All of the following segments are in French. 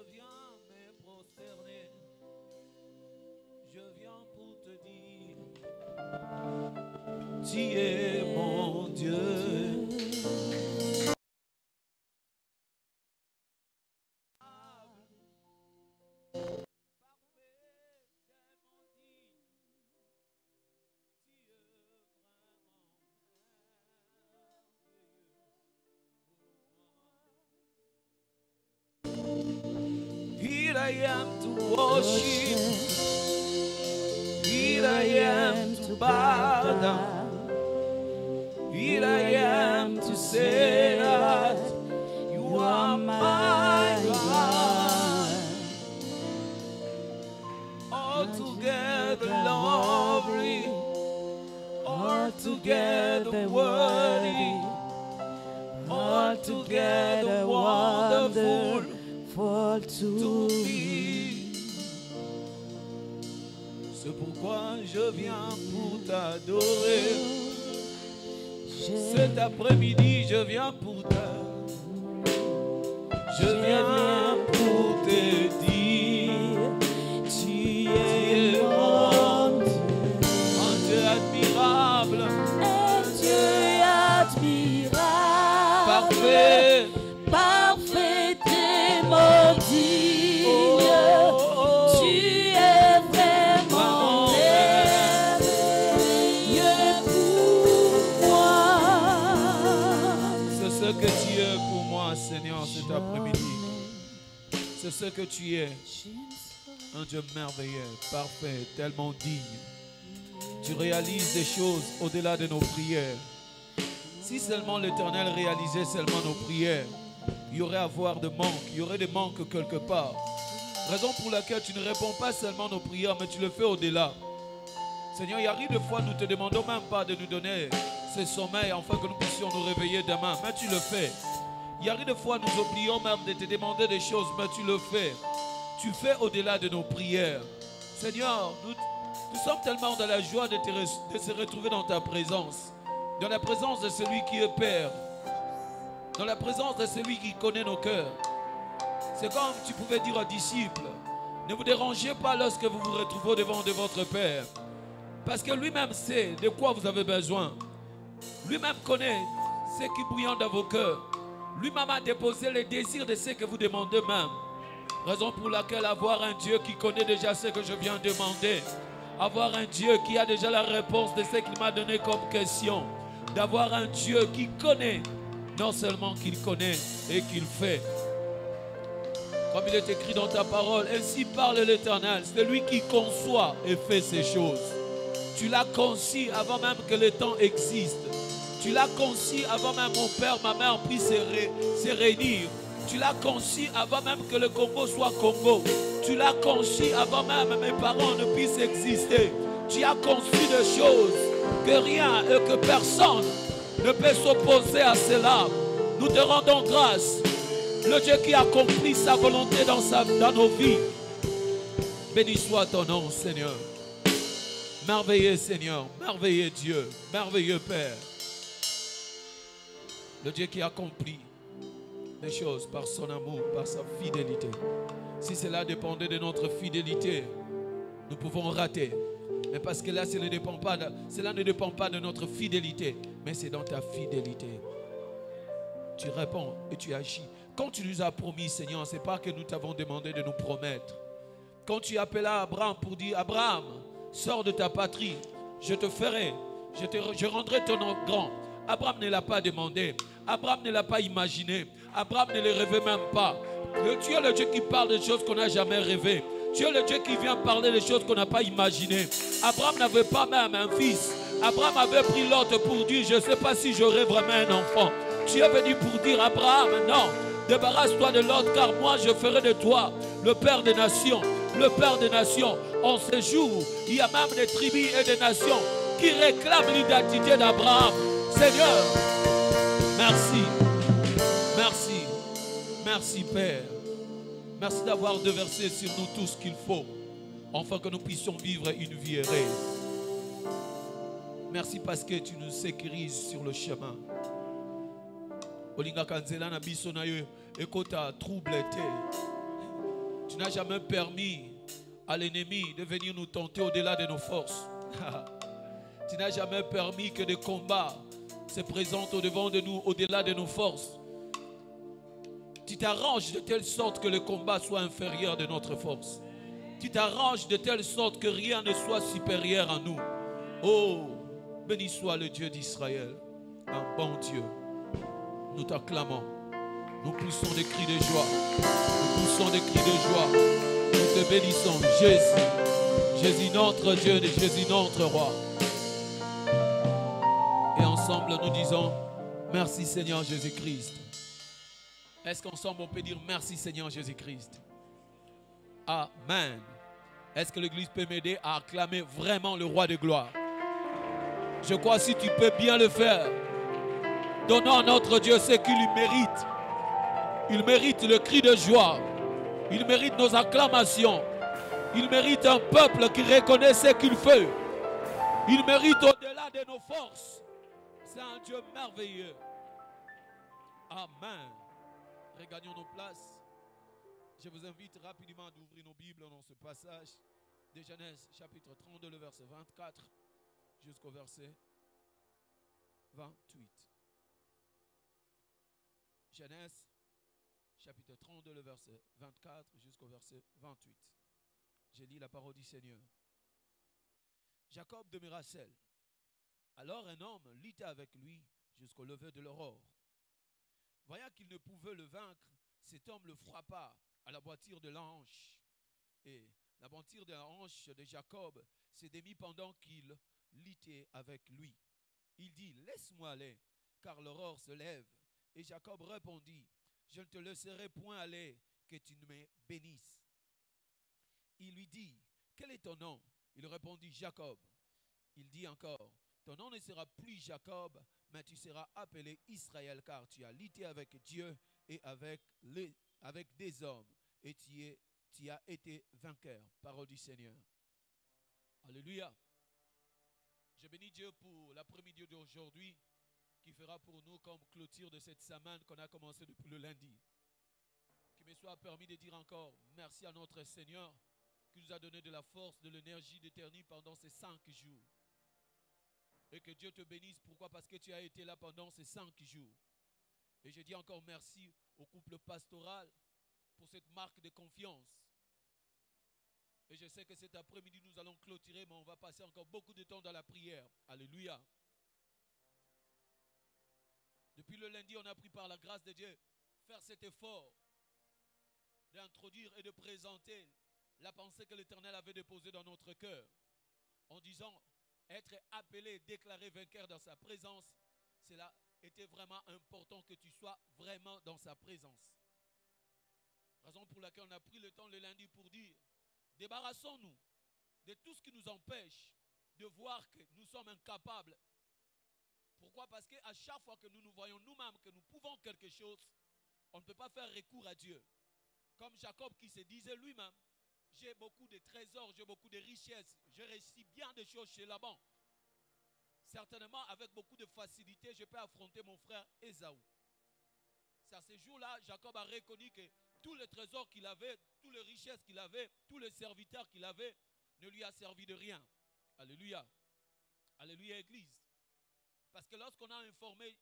viens me prosterner. Je viens pour te dire, tu es mon Dieu. Here I am to worship. Here I am to bow down. Here I am to say that you are my God. Altogether lovely, altogether worthy, altogether wonderful to me. C'est pourquoi je viens pour t'adorer. Cet après-midi, je viens pour t'adorer. Je viens pour te dire, tu es mon Dieu admirable, un Dieu admirable, parfait, parfait et mon digne. Tu es vraiment merveilleux pour moi. c'est ce que tu es pour moi, Seigneur, cet après-midi. C'est ce que tu es. Un Dieu merveilleux, parfait, tellement digne. Tu réalises des choses au-delà de nos prières. Si seulement l'Éternel réalisait seulement nos prières, il y aurait à avoir de manque, il y aurait des manques quelque part. Raison pour laquelle tu ne réponds pas seulement nos prières, mais tu le fais au-delà. Seigneur, il arrive des fois, nous ne te demandons même pas de nous donner ce sommeil afin que nous puissions nous réveiller demain, mais tu le fais. Il arrive des fois, nous oublions même de te demander des choses, mais tu le fais. Tu fais au-delà de nos prières. Seigneur, nous sommes tellement dans la joie de se retrouver dans ta présence, dans la présence de celui qui est Père, dans la présence de celui qui connaît nos cœurs. C'est comme tu pouvais dire aux disciples, ne vous dérangez pas lorsque vous vous retrouvez devant de votre Père, parce que lui-même sait de quoi vous avez besoin. Lui-même connaît ce qui bouillonne dans vos cœurs. Lui-même a déposé les désirs de ce que vous demandez même. Raison pour laquelle avoir un Dieu qui connaît déjà ce que je viens de demander, avoir un Dieu qui a déjà la réponse de ce qu'il m'a donné comme question, d'avoir un Dieu qui connaît, non seulement qu'il connaît et qu'il fait. Comme il est écrit dans ta parole, ainsi parle l'Éternel, c'est lui qui conçoit et fait ces choses. Tu l'as conçu avant même que le temps existe. Tu l'as conçu avant même mon père, ma mère puissent se réunir. Tu l'as conçu avant même que le Congo soit Congo. Tu l'as conçu avant même mes parents ne puissent exister. Tu as conçu des choses que rien et que personne ne peut s'opposer à cela. Nous te rendons grâce. Le Dieu qui accomplit sa volonté dans nos vies. Béni soit ton nom, Seigneur. Merveilleux Seigneur, merveilleux Dieu, merveilleux Père. Le Dieu qui accomplit des choses par son amour, par sa fidélité. Si cela dépendait de notre fidélité, nous pouvons rater. Mais parce que là, cela ne dépend pas de notre fidélité, mais c'est dans ta fidélité. Tu réponds et tu agis. Quand tu nous as promis, Seigneur, ce n'est pas que nous t'avons demandé de nous promettre. Quand tu appelais Abraham pour dire, Abraham, sors de ta patrie, je te ferai, je rendrai ton nom grand. Abraham ne l'a pas demandé. Abraham ne l'a pas imaginé. Abraham ne le rêvait même pas. Tu es le Dieu qui parle des choses qu'on n'a jamais rêvées. Tu es le Dieu qui vient parler des choses qu'on n'a pas imaginées. Abraham n'avait pas même un fils. Abraham avait pris l'autre pour dire, je ne sais pas si j'aurai vraiment un enfant. Tu es venu pour dire, Abraham, non, débarrasse-toi de l'autre, car moi je ferai de toi le Père des nations. Le Père des nations. En ce jour, il y a même des tribus et des nations qui réclament l'identité d'Abraham. Seigneur, merci. Merci. Merci Père. Merci d'avoir déversé sur nous tout ce qu'il faut, afin que nous puissions vivre une vie heureuse. Merci parce que tu nous sécurises sur le chemin. Olinga kanzela na biso na yo ekota trouble te. Tu n'as jamais permis à l'ennemi de venir nous tenter au-delà de nos forces. Tu n'as jamais permis que des combats se présentent au-devant de nous, au-delà de nos forces. Tu t'arranges de telle sorte que le combat soit inférieur de notre force. Tu t'arranges de telle sorte que rien ne soit supérieur à nous. Oh, béni soit le Dieu d'Israël, un bon Dieu. Nous t'acclamons. Nous poussons des cris de joie. Nous poussons des cris de joie. Nous te bénissons, Jésus. Jésus notre Dieu et Jésus notre roi. Et ensemble nous disons merci Seigneur Jésus-Christ. Est-ce qu'ensemble on peut dire merci Seigneur Jésus-Christ? Amen. Est-ce que l'église peut m'aider à acclamer vraiment le roi de gloire? Je crois si tu peux bien le faire. Donnons à notre Dieu ce qu'il lui mérite. Il mérite le cri de joie. Il mérite nos acclamations. Il mérite un peuple qui reconnaît ce qu'il fait. Il mérite au-delà de nos forces. C'est un Dieu merveilleux. Amen. Regagnons nos places. Je vous invite rapidement à ouvrir nos Bibles dans ce passage de Genèse chapitre 32, le verset 24 jusqu'au verset 28. Genèse chapitre 32, le verset 24 jusqu'au verset 28. Je lis la parole du Seigneur. Jacob demeura seul. Alors un homme lutta avec lui jusqu'au lever de l'aurore. Voyant qu'il ne pouvait le vaincre, cet homme le frappa à la boîtière de la hanche. Et la boîtière de la hanche de Jacob s'est démise pendant qu'il luttait avec lui. Il dit, laisse-moi aller, car l'aurore se lève. Et Jacob répondit, je ne te laisserai point aller, que tu ne me bénisses. Il lui dit, quel est ton nom? Il répondit, Jacob. Il dit encore, ton nom ne sera plus Jacob, mais tu seras appelé Israël, car tu as lutté avec Dieu et avec des hommes, et tu as été vainqueur. Parole du Seigneur. Alléluia. Je bénis Dieu pour l'après-midi d'aujourd'hui, qui fera pour nous comme clôture de cette semaine qu'on a commencé depuis le lundi. Qu'il me soit permis de dire encore merci à notre Seigneur, qui nous a donné de la force, de l'énergie d'éternité pendant ces 5 jours. Et que Dieu te bénisse. Pourquoi? Parce que tu as été là pendant ces 5 jours. Et je dis encore merci au couple pastoral pour cette marque de confiance. Et je sais que cet après-midi nous allons clôturer, mais on va passer encore beaucoup de temps dans la prière. Alléluia. Depuis le lundi, on a pris par la grâce de Dieu faire cet effort d'introduire et de présenter la pensée que l'Éternel avait déposée dans notre cœur, en disant être appelé, déclaré vainqueur dans sa présence. Cela était vraiment important que tu sois vraiment dans sa présence. Raison pour laquelle on a pris le temps le lundi pour dire débarrassons-nous de tout ce qui nous empêche de voir que nous sommes incapables. Pourquoi? Parce qu'à chaque fois que nous nous voyons nous-mêmes que nous pouvons quelque chose, on ne peut pas faire recours à Dieu. Comme Jacob qui se disait lui-même, j'ai beaucoup de trésors, j'ai beaucoup de richesses, je réussis bien des choses chez Laban. Certainement, avec beaucoup de facilité, je peux affronter mon frère Ésaü. C'est à ce jour-là, Jacob a reconnu que tous les trésors qu'il avait, toutes les richesses qu'il avait, tous les serviteurs qu'il avait, ne lui a servi de rien. Alléluia. Alléluia, Église. Parce que lorsqu'on a informé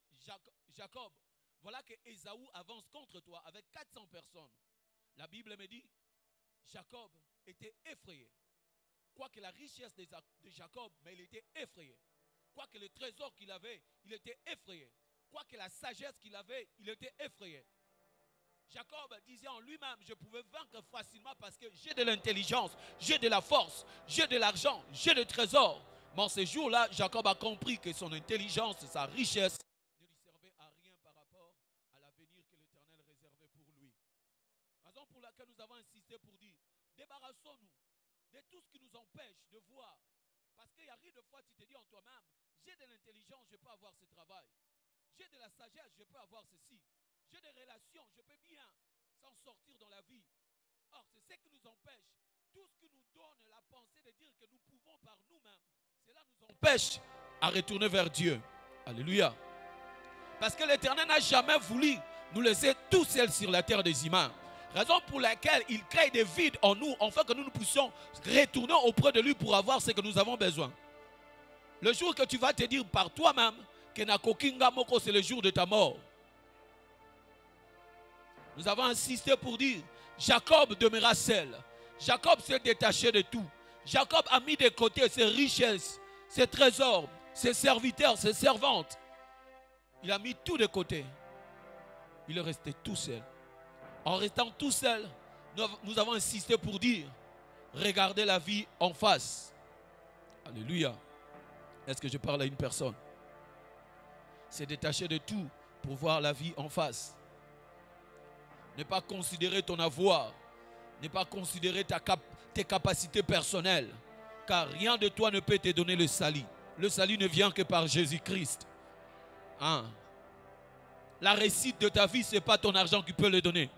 Jacob, voilà que Ésaü avance contre toi avec 400 personnes. La Bible me dit, Jacob était effrayé. Quoique la richesse de Jacob, mais il était effrayé. Quoique le trésor qu'il avait, il était effrayé. Quoique la sagesse qu'il avait, il était effrayé. Jacob disait en lui-même, je pouvais vaincre facilement parce que j'ai de l'intelligence, j'ai de la force, j'ai de l'argent, j'ai des trésors. Mais en ce jour-là, Jacob a compris que son intelligence, sa richesse, ne lui servait à rien par rapport à l'avenir que l'Éternel réservait pour lui. Raison pour laquelle nous avons insisté pour dire, débarrassons-nous de tout ce qui nous empêche de voir. Parce qu'il y a rien de fois, tu te dis en toi-même, j'ai de l'intelligence, je peux avoir ce travail. J'ai de la sagesse, je peux avoir ceci. J'ai des relations, je peux bien s'en sortir dans la vie. Or, c'est ce qui nous empêche. Tout ce qui nous donne la pensée de dire que nous pouvons par nous-mêmes, cela nous empêche à retourner vers Dieu. Alléluia. Parce que l'Éternel n'a jamais voulu nous laisser tout seuls sur la terre des humains. Raison pour laquelle il crée des vides en nous, afin que nous puissions retourner auprès de lui pour avoir ce que nous avons besoin. Le jour que tu vas te dire par toi-même que Nakokinga Moko, c'est le jour de ta mort. Nous avons insisté pour dire, Jacob demeura seul. Jacob s'est détaché de tout. Jacob a mis de côté ses richesses, ses trésors, ses serviteurs, ses servantes. Il a mis tout de côté. Il est resté tout seul. En restant tout seul, nous avons insisté pour dire, regardez la vie en face. Alléluia. Est-ce que je parle à une personne? C'est détacher de tout pour voir la vie en face. Ne pas considérer ton avoir. Ne pas considérer tes capacités personnelles. Car rien de toi ne peut te donner le salut. Le salut ne vient que par Jésus-Christ. Hein? La réussite de ta vie, ce n'est pas ton argent qui peut le donner.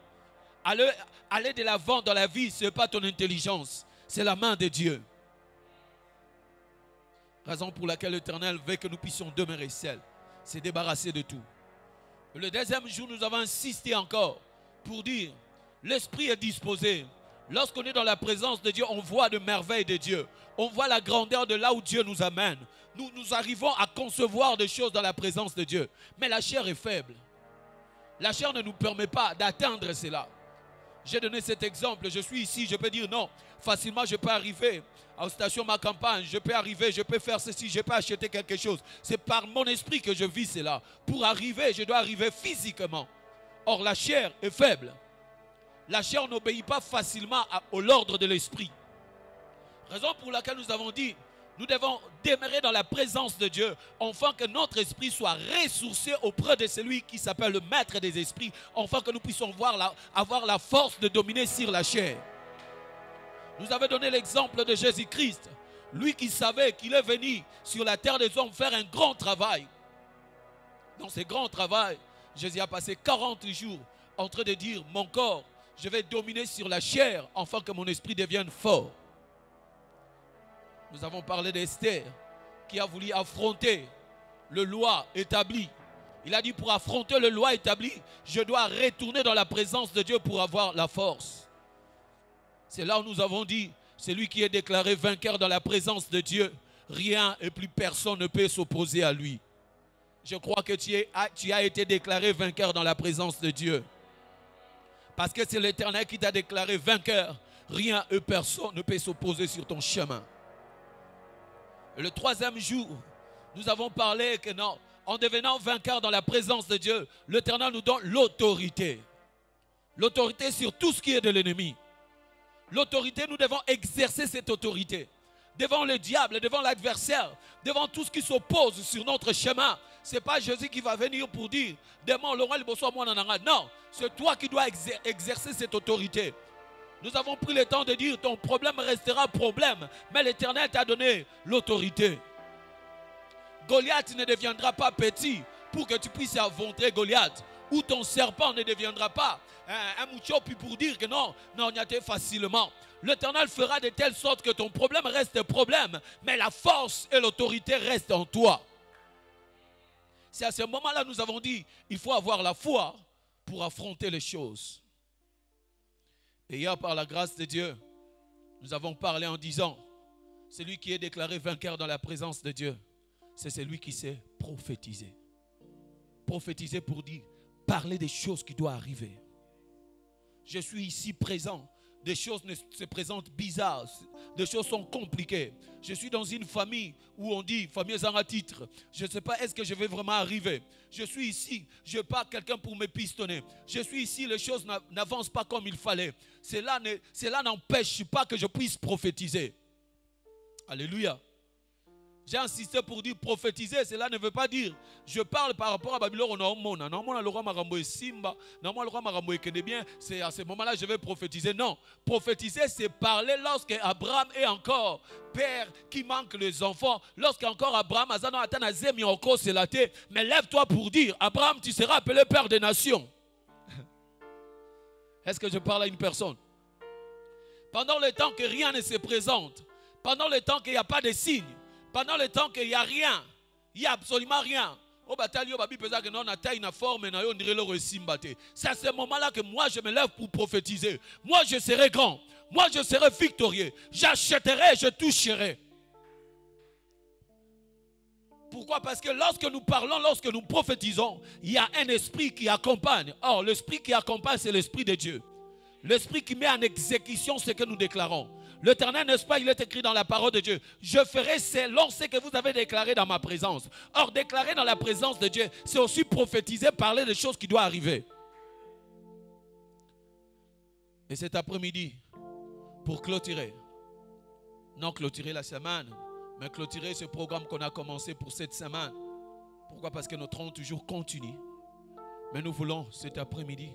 Aller de l'avant dans la vie, ce n'est pas ton intelligence. C'est la main de Dieu. Raison pour laquelle l'Éternel veut que nous puissions demeurer seuls. C'est débarrasser de tout. Le deuxième jour, nous avons insisté encore pour dire, l'esprit est disposé. Lorsqu'on est dans la présence de Dieu, on voit de merveilles de Dieu. On voit la grandeur de là où Dieu nous amène. Nous arrivons à concevoir des choses dans la présence de Dieu. Mais la chair est faible. La chair ne nous permet pas d'atteindre cela. J'ai donné cet exemple. Je suis ici, je peux dire non. Facilement, je peux arriver à la station Ma Campagne. Je peux arriver, je peux faire ceci, je peux acheter quelque chose. C'est par mon esprit que je vis cela. Pour arriver, je dois arriver physiquement. Or, la chair est faible. La chair n'obéit pas facilement à l'ordre de l'esprit. Raison pour laquelle nous avons dit, nous devons demeurer dans la présence de Dieu, afin que notre esprit soit ressourcé auprès de celui qui s'appelle le maître des esprits, afin que nous puissions avoir la force de dominer sur la chair. Nous avons donné l'exemple de Jésus-Christ, lui qui savait qu'il est venu sur la terre des hommes faire un grand travail. Dans ce grand travail, Jésus a passé 40 jours en train de dire, mon corps, je vais dominer sur la chair, afin que mon esprit devienne fort. Nous avons parlé d'Esther, qui a voulu affronter le loi établi. Il a dit, pour affronter le loi établi, je dois retourner dans la présence de Dieu pour avoir la force. C'est là où nous avons dit, celui qui est déclaré vainqueur dans la présence de Dieu, rien et plus personne ne peut s'opposer à lui. Je crois que tu as été déclaré vainqueur dans la présence de Dieu. Parce que c'est l'Éternel qui t'a déclaré vainqueur. Rien et personne ne peut s'opposer sur ton chemin. Le troisième jour, nous avons parlé que non, en devenant vainqueur dans la présence de Dieu, l'Éternel nous donne l'autorité. L'autorité sur tout ce qui est de l'ennemi. L'autorité, nous devons exercer cette autorité. Devant le diable, devant l'adversaire, devant tout ce qui s'oppose sur notre chemin. Ce n'est pas Jésus qui va venir pour dire, non, c'est toi qui dois exercer cette autorité. Nous avons pris le temps de dire, ton problème restera problème, mais l'Éternel t'a donné l'autorité. Goliath ne deviendra pas petit pour que tu puisses affronter Goliath. Ou ton serpent ne deviendra pas un mouchopi pour dire que non, on y a été facilement. L'Éternel fera de telle sorte que ton problème reste problème, mais la force et l'autorité restent en toi. C'est à ce moment-là que nous avons dit, il faut avoir la foi pour affronter les choses. Et hier, par la grâce de Dieu, nous avons parlé en disant, celui qui est déclaré vainqueur dans la présence de Dieu, c'est celui qui sait prophétiser. Prophétiser pour dire, parler des choses qui doivent arriver. Je suis ici présent. Des choses se présentent bizarres. Des choses sont compliquées. Je suis dans une famille où on dit, famille sans un titre. Je ne sais pas, est-ce que je vais vraiment arriver? Je suis ici, je n'ai pas quelqu'un pour me pistonner. Je suis ici, les choses n'avancent pas comme il fallait. Cela n'empêche pas que je puisse prophétiser. Alléluia. J'ai insisté pour dire prophétiser, cela ne veut pas dire je parle par rapport à Babylone. C'est à ce moment-là je vais prophétiser. Non, prophétiser c'est parler lorsque Abraham est encore père qui manque les enfants. Lorsque encore Abraham mais lève-toi pour dire Abraham tu seras appelé père des nations. Est-ce que je parle à une personne? Pendant le temps que rien ne se présente, pendant le temps qu'il n'y a pas de signes, pendant le temps qu'il n'y a rien, il n'y a absolument rien. C'est à ce moment-là que moi je me lève pour prophétiser. Moi je serai grand. Moi je serai victorieux. J'achèterai, je toucherai. Pourquoi? Parce que lorsque nous parlons, lorsque nous prophétisons, il y a un esprit qui accompagne. Or, l'esprit qui accompagne, c'est l'esprit de Dieu. L'esprit qui met en exécution ce que nous déclarons. L'Éternel, n'est-ce pas, il est écrit dans la parole de Dieu. Je ferai selon ce que vous avez déclaré dans ma présence. Or, déclarer dans la présence de Dieu, c'est aussi prophétiser, parler des choses qui doivent arriver. Et cet après-midi, pour clôturer, non clôturer la semaine, mais clôturer ce programme qu'on a commencé pour cette semaine. Pourquoi? Parce que notre tronc toujours continue. Mais nous voulons cet après-midi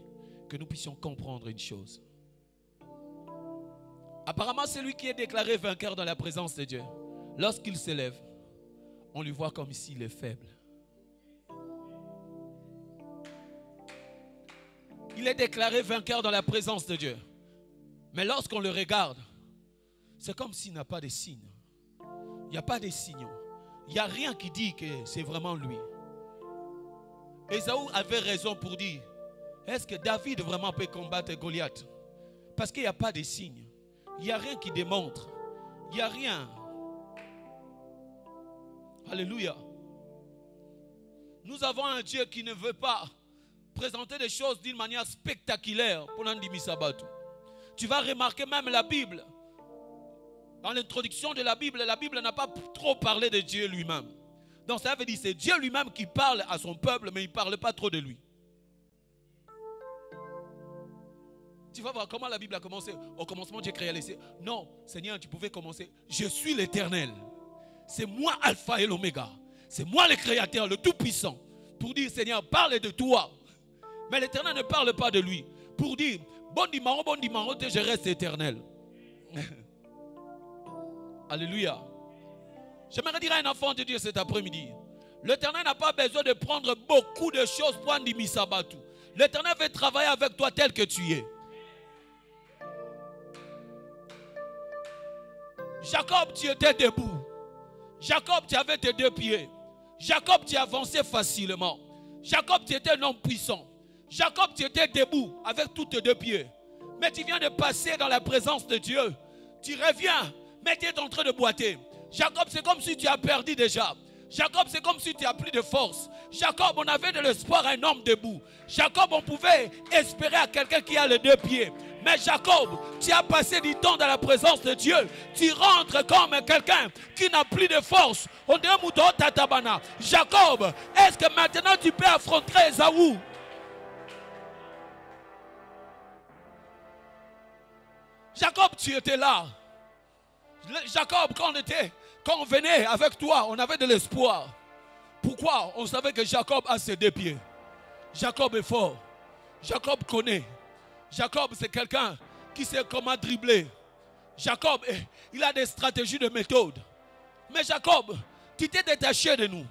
que nous puissions comprendre une chose. Apparemment, celui qui est déclaré vainqueur dans la présence de Dieu, lorsqu'il s'élève, on lui voit comme s'il est faible. Il est déclaré vainqueur dans la présence de Dieu. Mais lorsqu'on le regarde, c'est comme s'il n'a pas de signes. Il n'y a pas de signaux. Il n'y a rien qui dit que c'est vraiment lui. Ésaü avait raison pour dire, est-ce que David vraiment peut combattre Goliath? Parce qu'il n'y a pas de signes. Il n'y a rien qui démontre. Il n'y a rien. Alléluia. Nous avons un Dieu qui ne veut pas présenter des choses d'une manière spectaculaire pour Nandimi Sabatou. Tu vas remarquer même la Bible. Dans l'introduction de la Bible n'a pas trop parlé de Dieu lui-même. Donc ça veut dire que c'est Dieu lui-même qui parle à son peuple, mais il ne parle pas trop de lui. Tu vas voir comment la Bible a commencé. Au commencement, Dieu créa les cieux. Non, Seigneur, tu pouvais commencer. Je suis l'Éternel. C'est moi Alpha et l'Oméga. C'est moi le Créateur, le Tout-Puissant. Pour dire, Seigneur, parle de toi. Mais l'Éternel ne parle pas de lui. Pour dire, bon dimanche, je reste éternel. Alléluia. J'aimerais dire à un enfant de Dieu cet après-midi, l'Éternel n'a pas besoin de prendre beaucoup de choses pour Andimi Sabatou. L'Éternel veut travailler avec toi tel que tu es. Jacob, tu étais debout. Jacob, tu avais tes deux pieds. Jacob, tu avançais facilement. Jacob, tu étais un homme puissant. Jacob, tu étais debout avec tous tes deux pieds. Mais tu viens de passer dans la présence de Dieu. Tu reviens, mais tu es en train de boiter. Jacob, c'est comme si tu as perdu déjà. Jacob, c'est comme si tu n'as plus de force. Jacob, on avait de l'espoir à un homme debout. Jacob, on pouvait espérer à quelqu'un qui a les deux pieds. Mais Jacob, tu as passé du temps dans la présence de Dieu. Tu rentres comme quelqu'un qui n'a plus de force. On dirait Mouton Tatabana. Jacob, est-ce que maintenant tu peux affronter Ésaü? Jacob, tu étais là. Jacob, quand on venait avec toi, on avait de l'espoir. Pourquoi? On savait que Jacob a ses deux pieds. Jacob est fort. Jacob connaît. Jacob, c'est quelqu'un qui sait comment dribbler. Jacob, il a des stratégies de méthode. Mais Jacob, tu t'es détaché de nous.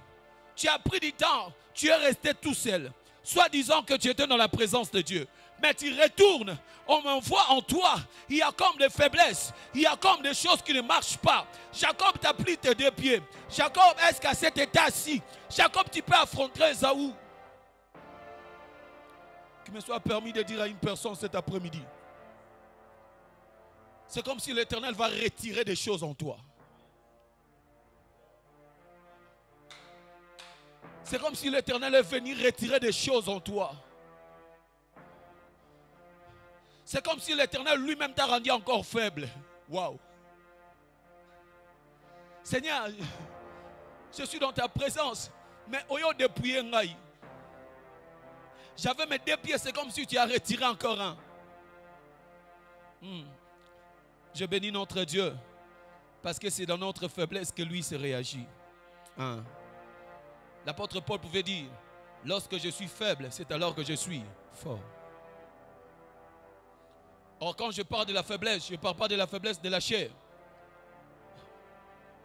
Tu as pris du temps. Tu es resté tout seul. Soit disant que tu étais dans la présence de Dieu. Mais tu retournes, on m'envoie en toi. Il y a comme des faiblesses. Il y a comme des choses qui ne marchent pas. Jacob, tu as pris tes deux pieds. Jacob, est-ce qu'à cet état-ci, Jacob, tu peux affronter Ésaü? Qu'il me soit permis de dire à une personne cet après-midi. C'est comme si l'Éternel va retirer des choses en toi. C'est comme si l'Éternel est venu retirer des choses en toi. C'est comme si l'Éternel lui-même t'a rendu encore faible. Waouh. Seigneur, je suis dans ta présence. Mais au lieu de prier, j'avais mes deux pieds, c'est comme si tu as retiré encore un. Je bénis notre Dieu. Parce que c'est dans notre faiblesse que lui se réagit. L'apôtre Paul pouvait dire, lorsque je suis faible, c'est alors que je suis fort. Or, quand je parle de la faiblesse, je ne parle pas de la faiblesse de la chair.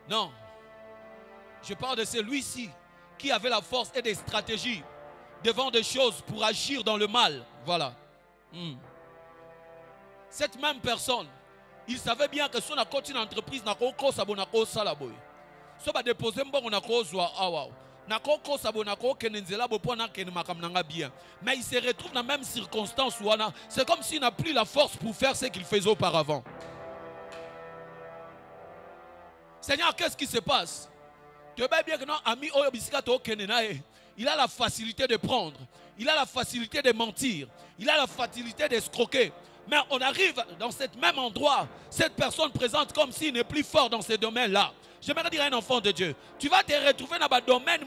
Non. Je parle de celui-ci qui avait la force et des stratégies devant des choses pour agir dans le mal. Voilà. Cette même personne, il savait bien que si on a continué l'entreprise, on a déposé un bon, on a déposé. Mais il se retrouve dans la même circonstance. C'est comme s'il n'a plus la force pour faire ce qu'il faisait auparavant. Seigneur, qu'est-ce qui se passe? Tu sais bien que non, ami, il a la facilité de prendre. Il a la facilité de mentir. Il a la facilité d'escroquer. Mais on arrive dans cet même endroit. Cette personne présente comme s'il n'est plus fort dans ce domaine-là. J'aimerais dire à un enfant de Dieu, tu vas te retrouver dans un domaine,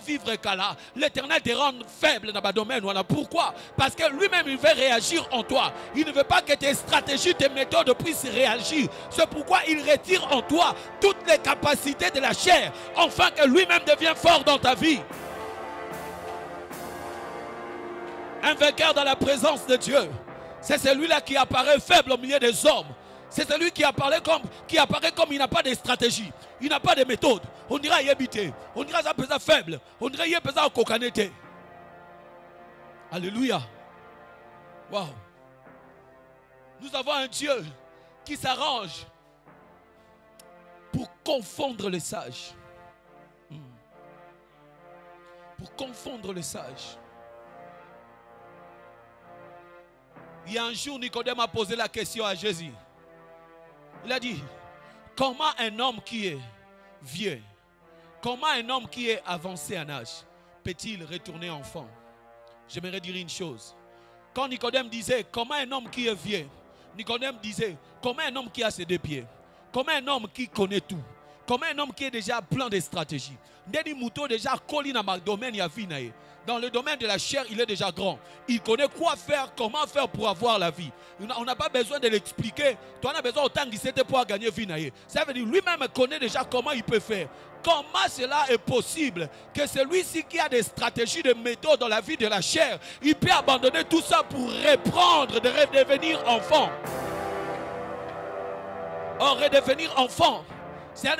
vivre là. L'Éternel te rend faible dans un domaine. Voilà. Pourquoi? Parce que lui-même, il veut réagir en toi. Il ne veut pas que tes stratégies, tes méthodes puissent réagir. C'est pourquoi il retire en toi toutes les capacités de la chair, afin que lui-même devienne fort dans ta vie. Un vainqueur dans la présence de Dieu, c'est celui-là qui apparaît faible au milieu des hommes. C'est celui qui apparaît comme il n'a pas de stratégie, il n'a pas de méthode. On dirait qu'il est habité, on dirait qu'il est faible, on dirait qu'il est cocanité. Alléluia. Wow. Nous avons un Dieu qui s'arrange pour confondre les sages. Pour confondre les sages. Il y a un jour, Nicodème a posé la question à Jésus. Il a dit, comment un homme qui est vieux, comment un homme qui est avancé en âge, peut-il retourner enfant? J'aimerais dire une chose. Quand Nicodème disait, comment un homme qui est vieux, Nicodème disait, comment un homme qui a ses deux pieds, comment un homme qui connaît tout, comment un homme qui est déjà plein de stratégies. Ndeni Mouto déjà collé dans le domaine, il y a vie. Dans le domaine de la chair, il est déjà grand. Il connaît quoi faire, comment faire pour avoir la vie. On n'a pas besoin de l'expliquer. Toi, on a besoin autant qu'il s'était pour gagner vie. Ça veut dire lui-même connaît déjà comment il peut faire. Comment cela est possible que celui-ci qui a des stratégies, des méthodes dans la vie de la chair, il peut abandonner tout ça pour reprendre, de redevenir enfant. Or, redevenir enfant, c'est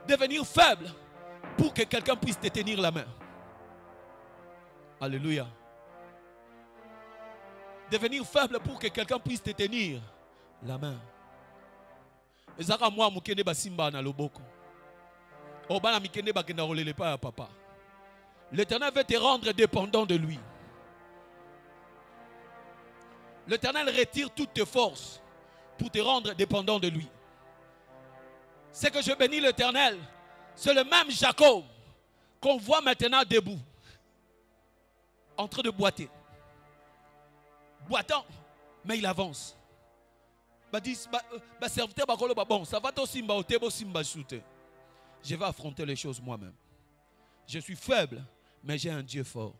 devenir faible pour que quelqu'un puisse te tenir la main. Alléluia. Devenir faible pour que quelqu'un puisse te tenir la main. Ezaka moi mukende basimba na loboko. Obana mikende bakenda rolele pa papa. L'Éternel veut te rendre dépendant de lui. L'Éternel retire toutes tes forces pour te rendre dépendant de lui. C'est que je bénis l'Éternel. C'est le même Jacob qu'on voit maintenant debout, en train de boiter. Boitant, mais il avance. Bon, ça va simba. Je vais affronter les choses moi-même. Je suis faible, mais j'ai un Dieu fort.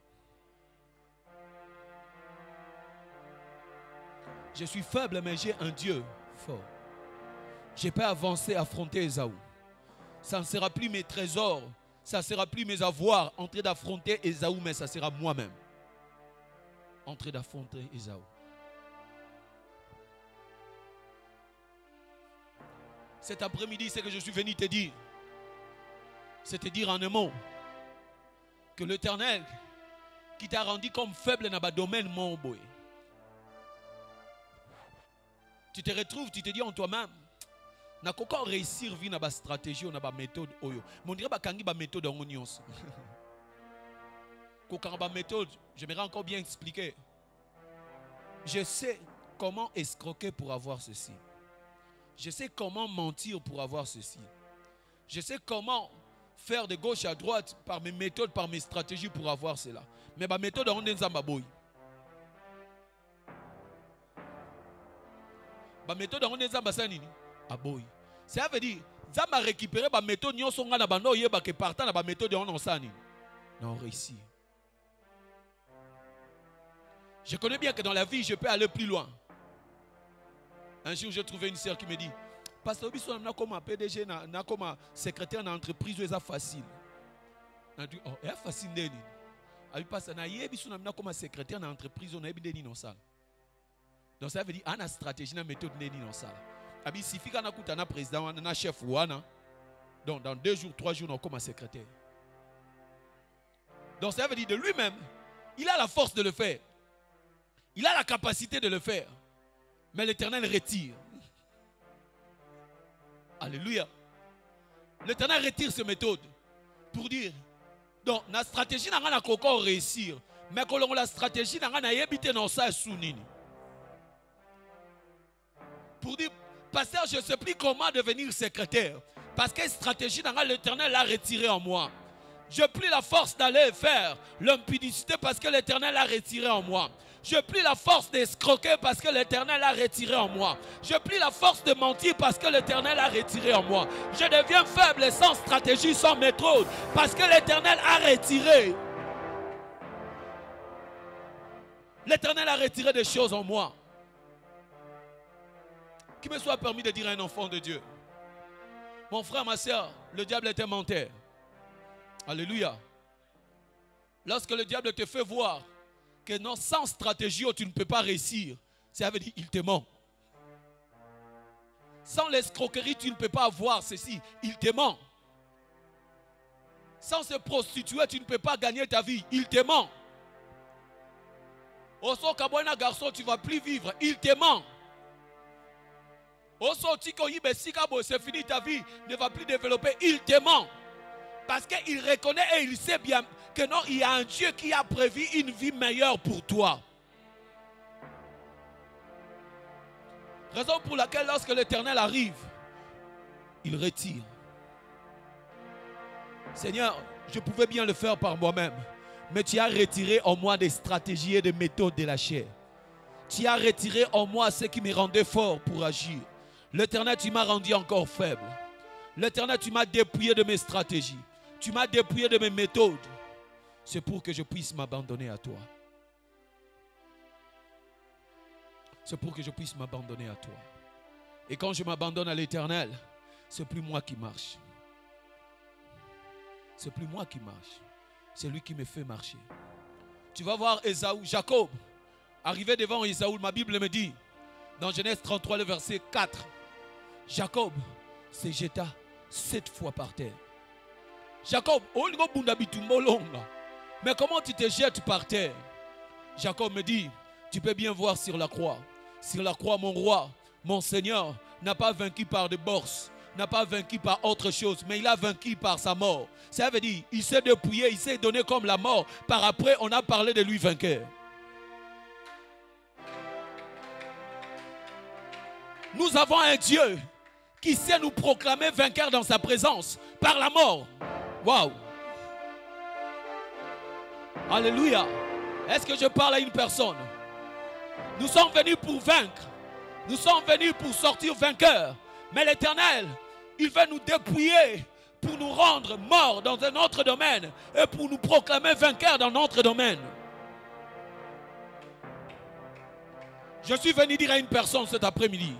Je suis faible, mais j'ai un Dieu fort. Je peux avancer, affronter Ésaü. Ça ne sera plus mes trésors, ça ne sera plus mes avoirs en train d'affronter Ésaü, mais ça sera moi-même en train d'affronter Ésaü. Cet après-midi, c'est que je suis venu te dire, c'est te dire en un mot que l'Éternel qui t'a rendu comme faible dans le domaine mon boy. Tu te retrouves, tu te dis en toi-même, n'a qu'aucun réussir vie na ba stratégie ou na ba méthode oyo. Mais on dirait bakangi ba méthode en nyonso. Qu'aucun ba méthode, j'aimerais encore bien expliquer. Je sais comment escroquer pour avoir ceci. Je sais comment mentir pour avoir ceci. Je sais comment faire de gauche à droite par mes méthodes, par mes stratégies pour avoir cela. Mais ma méthode on est nzamba boy. Ma méthode on est nzamba sanini. Aboy. Ça veut dire, ça m'a récupéré ma méthode, nous sommes dans bando yeba que partant dans ma méthode on ensani. Non réussi. Je connais bien que dans la vie je peux aller plus loin. Un jour j'ai trouvé une sœur qui me dit, Pasteur Obiso n'a comme PDG, n'a comme secrétaire dans l'entreprise où c'est facile. Elle dit, oh, c'est facile d'eni. Elle passe na yebiso n'a comme secrétaire dans l'entreprise où on a ebideni non ça. Donc ça veut dire, on a stratégie, na méthode d'eni non ça. Il suffit qu'on a un président, un chef ou un. Donc dans 2 jours, 3 jours, on a comme un secrétaire. Donc ça veut dire de lui-même, il a la force de le faire. Il a la capacité de le faire. Mais l'Éternel retire. Alléluia. L'Éternel retire ses méthodes Pour dire, donc, la stratégie n'a pas encore réussir. Mais quand la stratégie n'a pas évité dans ça sounini. Pour dire, pasteur, je ne sais plus comment devenir secrétaire. Parce que la stratégie n'a pas l'Éternel a retiré en moi. Je n'ai plus la force d'aller faire l'impudicité parce que l'Éternel a retiré en moi. Je n'ai plus la force d'escroquer parce que l'Éternel a retiré en moi. Je n'ai plus la force de mentir parce que l'Éternel a retiré en moi. Je deviens faible et sans stratégie, sans méthode parce que l'Éternel a retiré. L'Éternel a retiré des choses en moi. Qu'il me soit permis de dire à un enfant de Dieu, mon frère, ma soeur, le diable est un menteur. Alléluia. Lorsque le diable te fait voir que non, sans stratégie, tu ne peux pas réussir, ça veut dire qu'il te ment. Sans l'escroquerie, tu ne peux pas avoir ceci, il te ment. Sans se prostituer, tu ne peux pas gagner ta vie, il te ment. Oso kabwana garçon, tu ne vas plus vivre, il te ment. Oso tiko yibe sikabo, c'est fini ta vie, ne va plus développer, il te ment. Parce qu'il reconnaît et il sait bien que non, il y a un Dieu qui a prévu une vie meilleure pour toi. Raison pour laquelle lorsque l'Éternel arrive, il retire. Seigneur, je pouvais bien le faire par moi-même, mais tu as retiré en moi des stratégies et des méthodes de la chair. Tu as retiré en moi ce qui me rendait fort pour agir. L'Éternel, tu m'as rendu encore faible. L'Éternel, tu m'as dépouillé de mes stratégies. Tu m'as dépouillé de mes méthodes. C'est pour que je puisse m'abandonner à toi. C'est pour que je puisse m'abandonner à toi. Et quand je m'abandonne à l'Éternel, c'est plus moi qui marche. C'est plus moi qui marche. C'est lui qui me fait marcher. Tu vas voir Ésaü, Jacob, arrivé devant Ésaü, ma Bible me dit, dans Genèse 33, le verset 4, Jacob se jeta 7 fois par terre. Jacob, mais comment tu te jettes par terre? Jacob me dit, tu peux bien voir sur la croix. Sur la croix, mon roi, mon Seigneur, n'a pas vaincu par des bourses, n'a pas vaincu par autre chose, mais il a vaincu par sa mort. Ça veut dire, il s'est dépouillé, il s'est donné comme la mort. Par après, on a parlé de lui vainqueur. Nous avons un Dieu qui sait nous proclamer vainqueurs dans sa présence, par la mort. Waouh! Alléluia! Est-ce que je parle à une personne? Nous sommes venus pour vaincre. Nous sommes venus pour sortir vainqueurs. Mais l'Éternel, il veut nous dépouiller pour nous rendre morts dans un autre domaine et pour nous proclamer vainqueurs dans notre domaine. Je suis venu dire à une personne cet après-midi,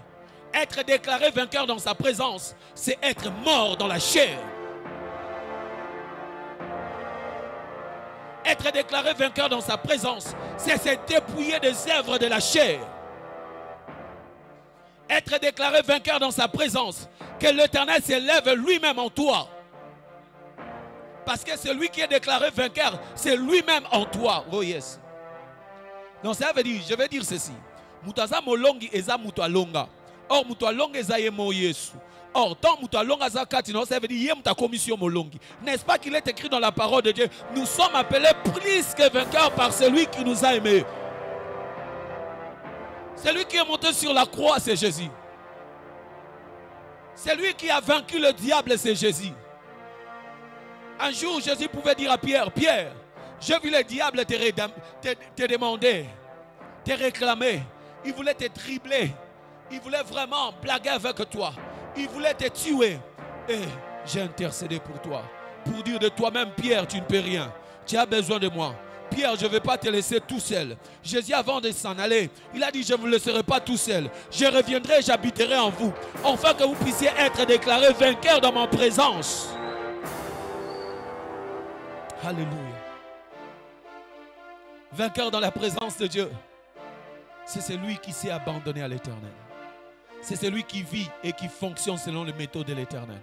être déclaré vainqueur dans sa présence, c'est être mort dans la chair. Être déclaré vainqueur dans sa présence, c'est se dépouiller des œuvres de la chair. Être déclaré vainqueur dans sa présence, que l'Éternel s'élève lui-même en toi. Parce que celui qui est déclaré vainqueur, c'est lui-même en toi. Oh yes. Donc ça veut dire, je vais dire ceci. Mutaza molongi eza mutu alonga. Or mutu alonga eza yemo Yesu. Or tant mutu alonga za katino, ça veut dire yem ta commission molongi. N'est-ce pas qu'il est écrit dans la parole de Dieu, nous sommes appelés plus que vainqueurs par celui qui nous a aimés. Celui qui est monté sur la croix, c'est Jésus. Celui qui a vaincu le diable, c'est Jésus. Un jour, Jésus pouvait dire à Pierre, Pierre, j'ai vu le diable te demander, te réclamer. Il voulait te tribler. Il voulait vraiment blaguer avec toi. Il voulait te tuer. Et j'ai intercédé pour toi. Pour dire de toi-même, Pierre, tu ne peux rien. Tu as besoin de moi. Pierre, je ne vais pas te laisser tout seul. Jésus, avant de s'en aller, il a dit, je ne vous laisserai pas tout seul. Je reviendrai, j'habiterai en vous. Afin que vous puissiez être déclarés vainqueurs dans ma présence. Alléluia. Vainqueur dans la présence de Dieu. C'est celui qui s'est abandonné à l'Éternel. C'est celui qui vit et qui fonctionne selon les méthodes de l'Éternel.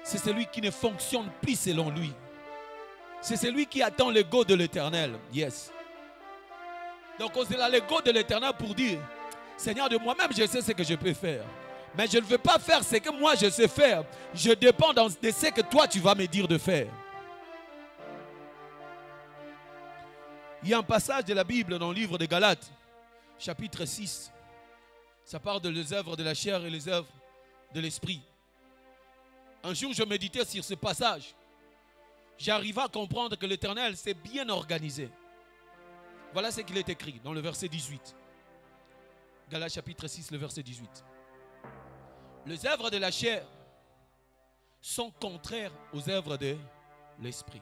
C'est celui qui ne fonctionne plus selon lui. C'est celui qui attend l'ego de l'Éternel. Yes. Donc on est là l'ego de l'Éternel pour dire, Seigneur, de moi-même, je sais ce que je peux faire. Mais je ne veux pas faire ce que moi je sais faire. Je dépends de ce que toi tu vas me dire de faire. Il y a un passage de la Bible dans le livre de Galates, chapitre 6. Ça parle de les œuvres de la chair et les œuvres de l'esprit. Un jour, je méditais sur ce passage. J'arrivais à comprendre que l'Éternel s'est bien organisé. Voilà ce qu'il est écrit dans le verset 18. Galates chapitre 6, le verset 18. Les œuvres de la chair sont contraires aux œuvres de l'esprit.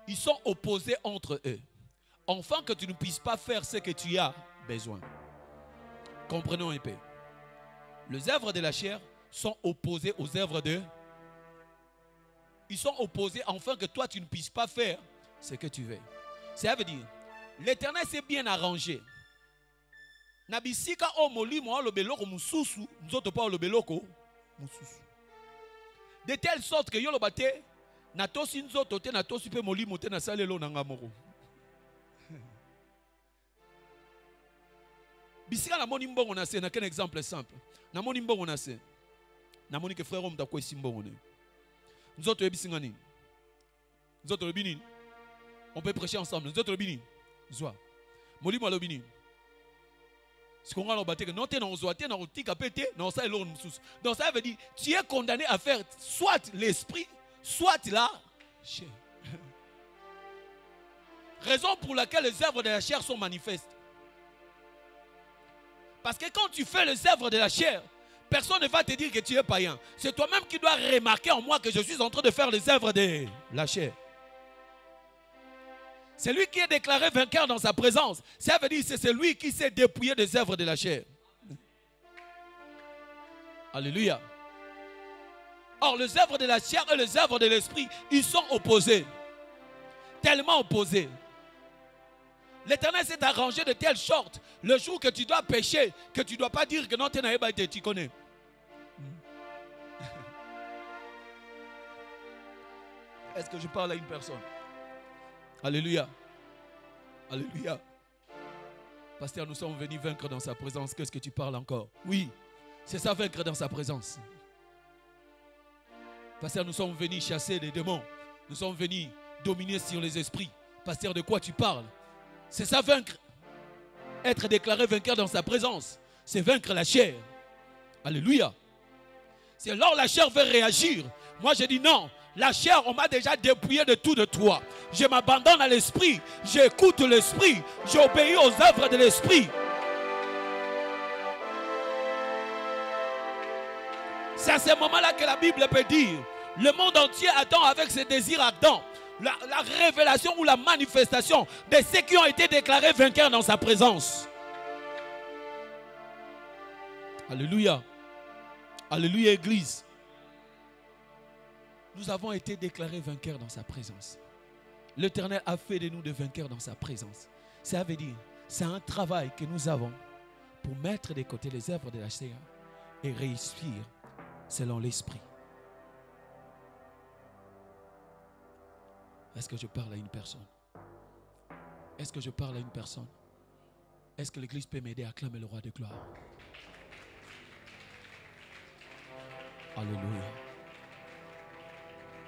Ils sont opposés entre eux, afin que tu ne puisses pas faire ce que tu as besoin. Comprenons un peu. Les œuvres de la chair sont opposées aux œuvres de... Ils sont opposés afin que toi tu ne puisses pas faire ce que tu veux. Ça veut dire, l'Éternel s'est bien arrangé. Nabisika o molimo lo beloko mususu, nzoto pa lo beloko mususu. De telle sorte que yo lo bate na tosi nzoto te na tosi pe molimo te na salelo na ngamoko. Bisika na moni mbongo na se na ken exemple simple. Na moni mbongo na se. Na moni ke frère mta ko simbongo ne. Nzoto ebisinga nini? Nzoto lobini. On peut prêcher ensemble. Nzoto lobini. Zwa. Molimo lobini. Donc ça veut dire tu es condamné à faire soit l'esprit, soit la chair. Raison pour laquelle les œuvres de la chair sont manifestes. Parce que quand tu fais les œuvres de la chair, personne ne va te dire que tu es païen. C'est toi-même qui dois remarquer en moi que je suis en train de faire les œuvres de la chair. C'est lui qui est déclaré vainqueur dans sa présence. Ça veut dire que c'est celui qui s'est dépouillé des œuvres de la chair. Alléluia. Or, les œuvres de la chair et les œuvres de l'esprit, ils sont opposés. Tellement opposés. L'Éternel s'est arrangé de telle sorte, le jour que tu dois pécher, que tu ne dois pas dire que non, tu connais. Est-ce que je parle à une personne? Alléluia. Alléluia. Pasteur, nous sommes venus vaincre dans sa présence. Qu'est-ce que tu parles encore? Oui, c'est ça, vaincre dans sa présence. Pasteur, nous sommes venus chasser les démons. Nous sommes venus dominer sur les esprits. Pasteur, de quoi tu parles? C'est ça, vaincre. Être déclaré vainqueur dans sa présence, c'est vaincre la chair. Alléluia. C'est là où la chair veut réagir. Moi, je dis non. La chair, on m'a déjà dépouillé de tout de toi. Je m'abandonne à l'esprit. J'écoute l'esprit. J'obéis aux œuvres de l'esprit. C'est à ce moment-là que la Bible peut dire, le monde entier attend avec ses désirs ardents la révélation ou la manifestation de ceux qui ont été déclarés vainqueurs dans sa présence. Alléluia. Alléluia, Église. Nous avons été déclarés vainqueurs dans sa présence. L'Éternel a fait de nous des vainqueurs dans sa présence. Ça veut dire, c'est un travail que nous avons pour mettre de côté les œuvres de la chair et réussir selon l'esprit. Est-ce que je parle à une personne? Est-ce que je parle à une personne? Est-ce que l'Église peut m'aider à acclamer le roi de gloire? Alléluia.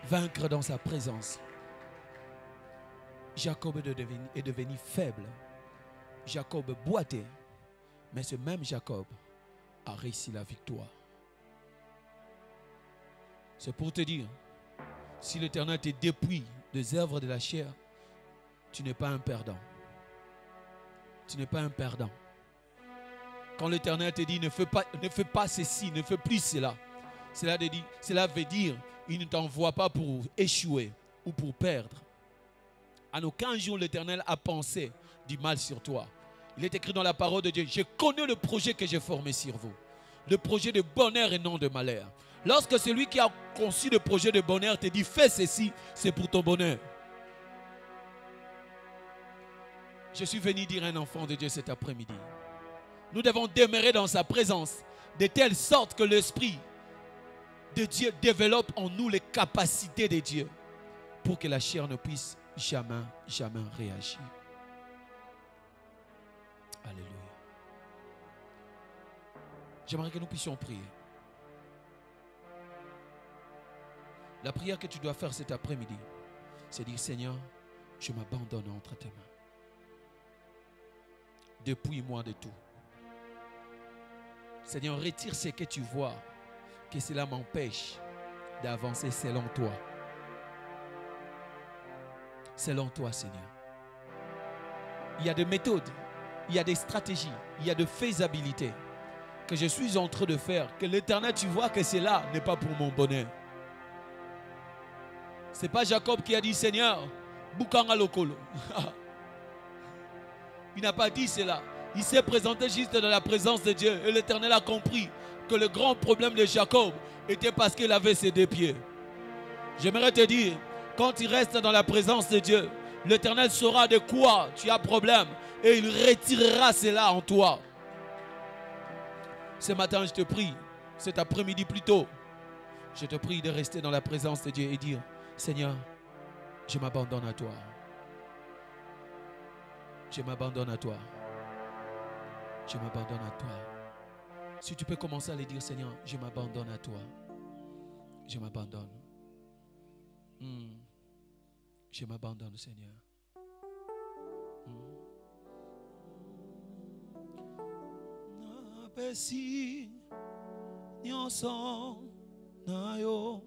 Vaincre dans sa présence. Jacob est devenu faible. Jacob boitait. Mais ce même Jacob a réussi la victoire. C'est pour te dire, si l'Éternel te dépouille des œuvres de la chair, tu n'es pas un perdant. Tu n'es pas un perdant. Quand l'Éternel te dit ne fais pas ceci, ne fais plus cela, cela veut dire il ne t'envoie pas pour échouer ou pour perdre. En aucun jour l'Éternel a pensé du mal sur toi. Il est écrit dans la parole de Dieu, je connais le projet que j'ai formé sur vous. Le projet de bonheur et non de malheur. Lorsque celui qui a conçu le projet de bonheur te dit fais ceci, c'est pour ton bonheur. Je suis venu dire à un enfant de Dieu cet après-midi. Nous devons demeurer dans sa présence de telle sorte que l'Esprit de Dieu développe en nous les capacités de Dieu pour que la chair ne puisse jamais réagir. Alléluia. J'aimerais que nous puissions prier. La prière que tu dois faire cet après-midi, c'est dire, Seigneur, je m'abandonne entre tes mains. Dépouille-moi de tout. Seigneur, retire ce que tu vois, que cela m'empêche d'avancer selon toi. Selon toi, Seigneur. Il y a des méthodes, il y a des stratégies, il y a de faisabilité que je suis en train de faire, que l'Éternel, tu vois que cela n'est pas pour mon bonheur. Ce n'est pas Jacob qui a dit, Seigneur, Boukanga Lokolo. Il n'a pas dit cela. Il s'est présenté juste dans la présence de Dieu. Et l'Éternel a compris que le grand problème de Jacob était parce qu'il avait ses deux pieds. J'aimerais te dire, quand tu restes dans la présence de Dieu, l'Éternel saura de quoi tu as problème et il retirera cela en toi. Ce matin, je te prie, cet après-midi plutôt, je te prie de rester dans la présence de Dieu et dire, Seigneur, je m'abandonne à toi. Je m'abandonne à toi. Je m'abandonne à toi. Si tu peux commencer à le dire, Seigneur, je m'abandonne à toi. Je m'abandonne. Je m'abandonne, Seigneur. Napesi nyonso na yo.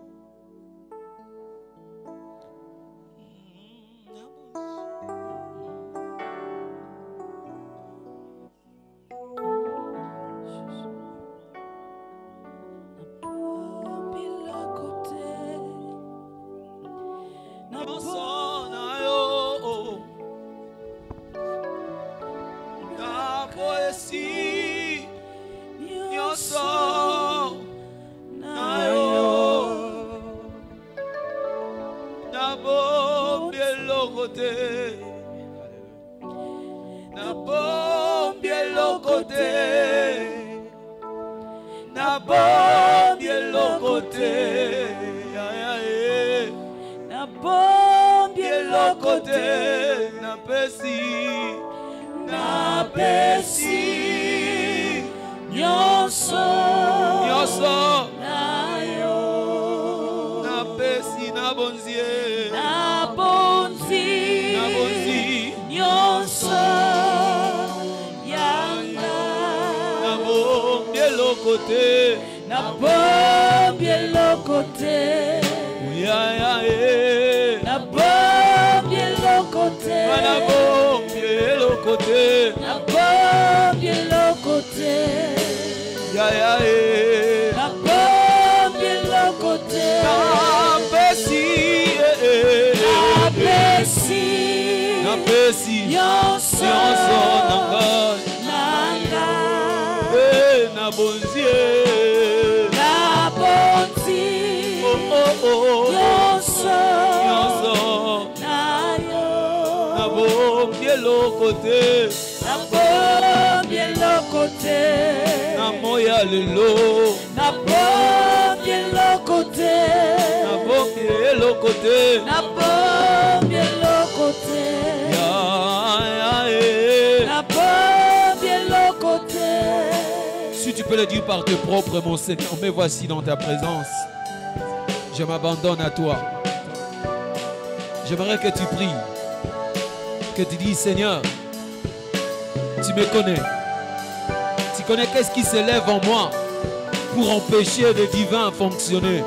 Si tu peux le dire par tes propres, mon Seigneur, me voici dans ta présence. Je m'abandonne à toi. J'aimerais que tu pries, que tu dis, Seigneur, tu me connais. Tu connais qu'est-ce qui se lève en moi pour empêcher le divin à fonctionner.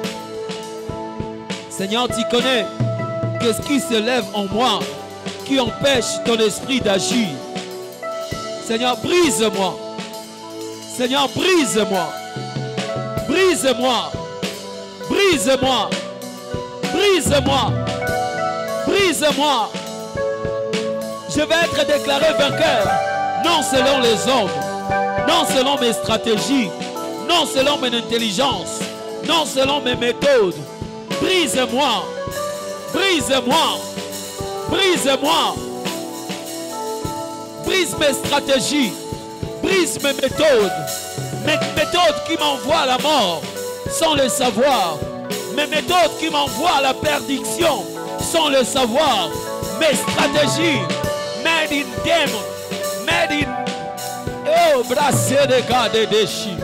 Seigneur, tu connais qu'est-ce qui se lève en moi qui empêche ton esprit d'agir. Seigneur, brise-moi. Seigneur, brise-moi. Brise-moi. Brise-moi. Brise-moi. Brise-moi. Je vais être déclaré vainqueur, non selon les hommes, non selon mes stratégies, non selon mon intelligence, non selon mes méthodes. Brise-moi. Brise-moi. Brise-moi. Brise mes stratégies. Brise mes méthodes. Mes méthodes qui m'envoient à la mort sans le savoir. Mes méthodes qui m'envoient à la perdition sans le savoir. Mes stratégies. Made in demon. Made in... Oh, brassé de garde de chi.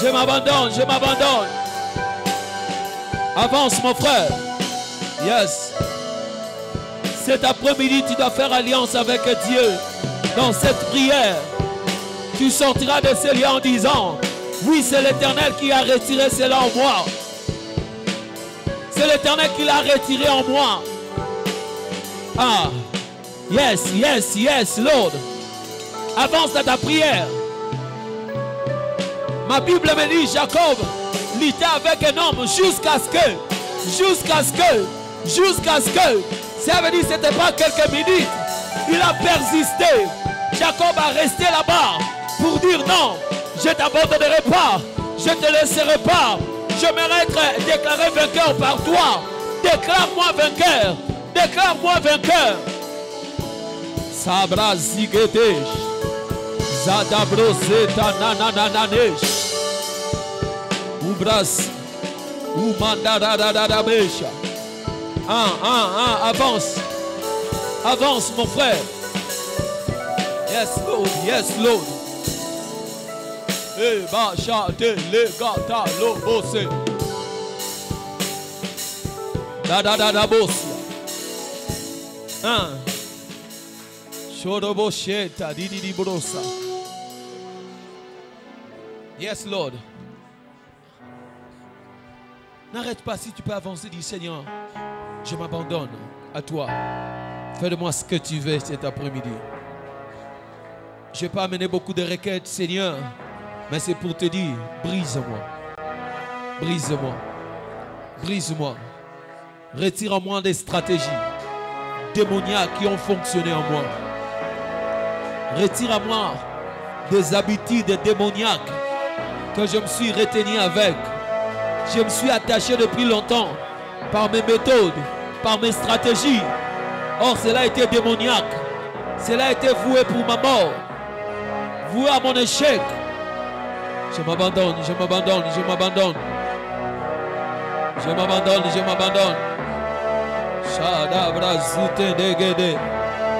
Je m'abandonne, je m'abandonne. Avance mon frère. Yes. Cet après-midi, tu dois faire alliance avec Dieu. Dans cette prière, tu sortiras de ce lieu en disant, oui, c'est l'Éternel qui a retiré cela en moi. C'est l'Éternel qui l'a retiré en moi. Ah, yes, yes, yes, Lord. Avance dans ta prière. Ma Bible me dit, Jacob luttait avec un homme jusqu'à ce que, ça veut dire que ce n'était pas quelques minutes. Il a persisté. Jacob a resté là-bas pour dire non, je ne t'abandonnerai pas, je ne te laisserai pas. Je m'aimerais être déclaré vainqueur par toi. Déclare-moi vainqueur. Déclare-moi vainqueur. Sabra zigedesh. Zadabroseta nananananesh. Ubras. Umandaradadadabesha. Avance. Avance mon frère. Yes Lord, yes Lord. Eh bacha de le gata lo bosse. Da bosse. Shorobosheta di brosa. Yes Lord. N'arrête pas, si tu peux avancer, dis Seigneur, je m'abandonne à toi. Fais de moi ce que tu veux cet après-midi. Je n'ai pas amené beaucoup de requêtes, Seigneur, mais c'est pour te dire, brise-moi. Brise-moi. Brise-moi. Retire en moi des stratégies démoniaques qui ont fonctionné en moi. Retire à moi des habitudes démoniaques que je me suis retenu avec. Je me suis attaché depuis longtemps par mes méthodes, par mes stratégies. Or, cela a été démoniaque. Cela a été voué pour ma mort. Voué à mon échec. Je m'abandonne, je m'abandonne, je m'abandonne. Je m'abandonne, je m'abandonne.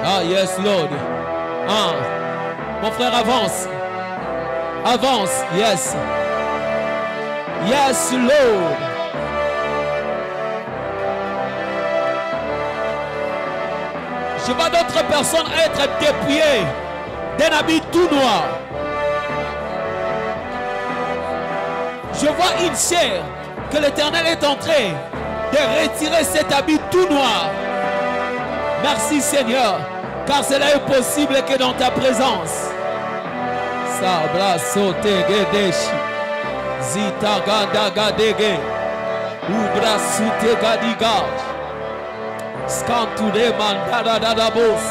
Ah, yes, Lord. Mon frère, avance. Avance, yes. Yes, Lord. Je vois d'autres personnes être dépouillées d'un habit tout noir. Je vois une chair que l'Éternel est en train de retirer cet habit tout noir. Merci Seigneur, car cela est possible que dans ta présence. Sabra sote gedeshi. Zita gada gadege. Ubra sute gadiga. Scanture mandada dadabos.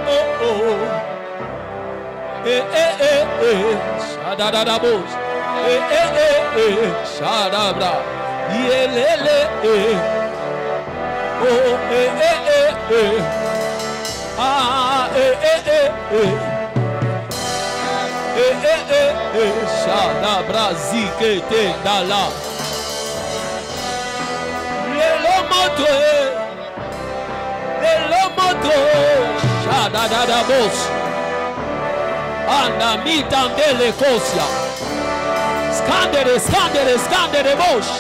Oh oh. Shadadadabos. Shadabra. Yelele. Oh Ah Shadabra zikete dala. Lelomoto Shadadadabos. Andamitandele kosia. Scandere moche.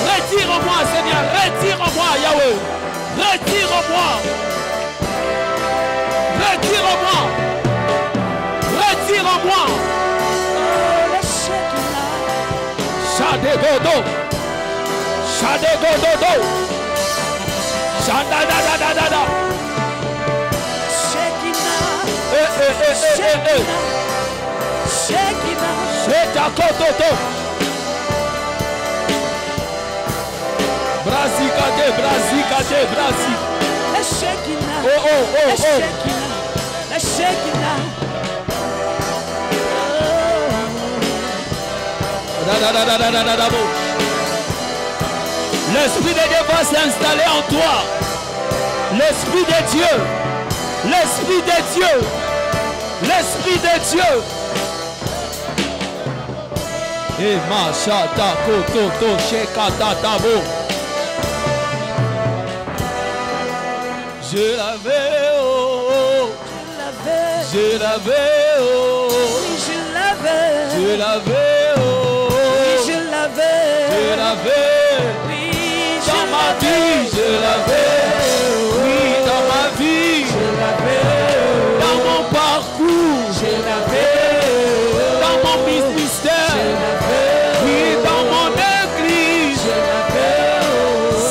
Retire-moi, Seigneur, retire-moi, Yahweh. Retire-moi. Retire-moi. Retire-moi. Shadegodo. Shadegodo. Shadadadadada. Shetakototo. Brasikate, brasi. La Shekinah. Oh. La Shekinah. L'Esprit de Dieu va s'installer en toi. L'Esprit de Dieu. L'Esprit de Dieu. L'Esprit de Dieu. Et ma chata koto shekata tabo. Je l'avais, Je l'avais, oh. Oui, je l'avais. Je l'avais, oh. Oui, je l'avais. Je l'avais. Oui, Dans ma vie, je l'avais. Oui, dans ma vie. je l'avais. Dans mon parcours. Je l'avais. Dans mon ministère. Je l'avais. Oui, dans mon église. Je l'avais.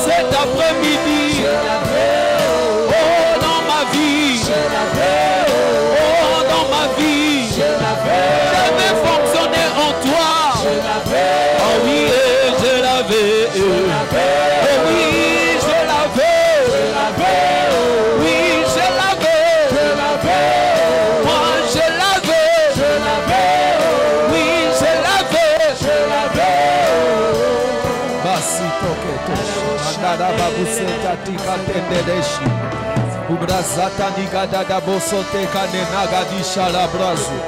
Cet après-midi. Je l'avais. Oh, dans ma vie. Je l'avais. Oh, dans ma vie. Je l'avais. Je vais fonctionner en toi. Je l'avais. Oh oui, je l'avais. Je l'avais. Oh oui, je l'avais. Je l'avais. Oui, je l'avais. Je l'avais. Moi, je l'avais. Je l'avais. Oui, je l'avais. Je l'avais. Basi toke toshi. Mandada babuse katika tendedeshi. Ubrazata nigada da bosote kane nagadi shalabrazu.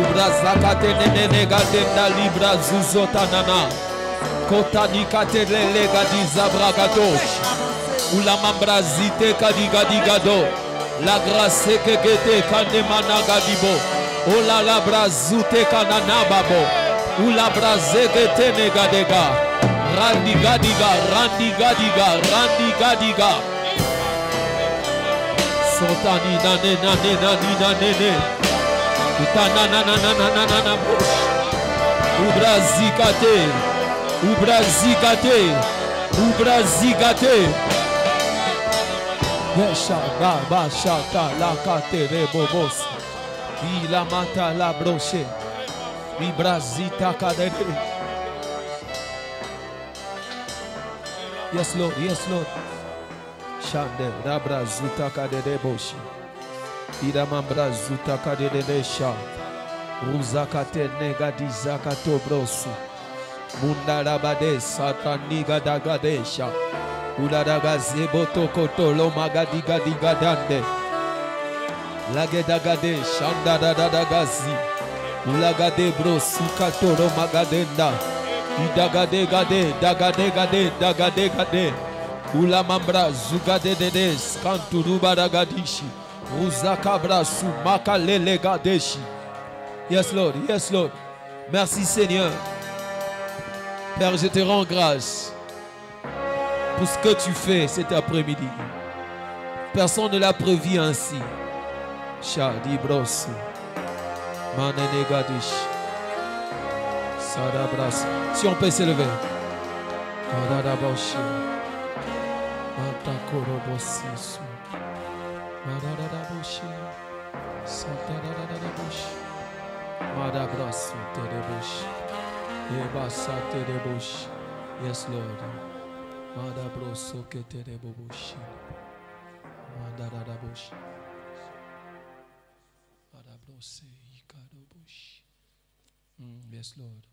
Ubrazaka tenene negade na libra zuzotanana. Kota nikate lele gadi zabragadosh. Ula mambrazite kadigadigado. La grâce que gete kane managadibo. Ola la brazute kananababo. Ula braze gete negadega. Randi gadiga, randi gadiga, randi gadiga. Sotani nane nane nane nane nane. Utana nana nana nana nana bush. Ubrazikate, ubrazikate, ubrazikate. Yesha ba shata la kate rebobos. Ila mata la broche. Ibrazita kadere. Yes, Lord. Yes, Lord. Shande, Rabra Zuta Kadede Boshi. Idamambra Zuta Kadede Sha. Ruzakate Negadi Zakato Brosu. Munda Rabade Sataniga Dagadesha. Udadaga Zeboto Kotolo Magadiga Digadande. Lagedagade Shanda Dadagazi. Ulagade Brosu Katoro Magadenda. Idagade gade, dagade gade, dagade gade. Ula mambra zugade dedes, kanturuba dagadishi. Uzakabra su makalele gadeshi. Yes Lord, yes Lord. Merci Seigneur. Père, je te rends grâce pour ce que tu fais cet après-midi. Personne ne l'a prévu ainsi. Shadi brosu. Manene gadishi. Si on peut s'élever. Yes, Lord. Yes, Lord.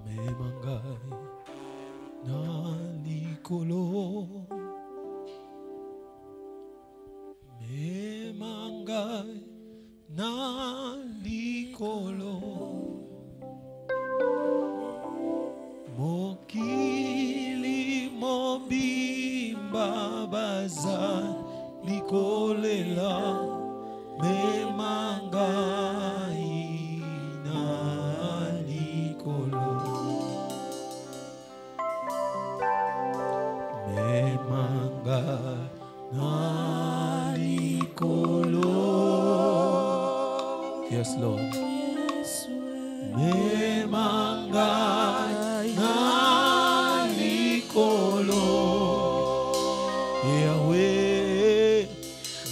Memangai nalikolo. Memangai nalikolo. Mokili mobimba baza likolela. Memangai nalikolo. Memangai nalikolo. Yes, Lord. Memangai nalikolo. Yahweh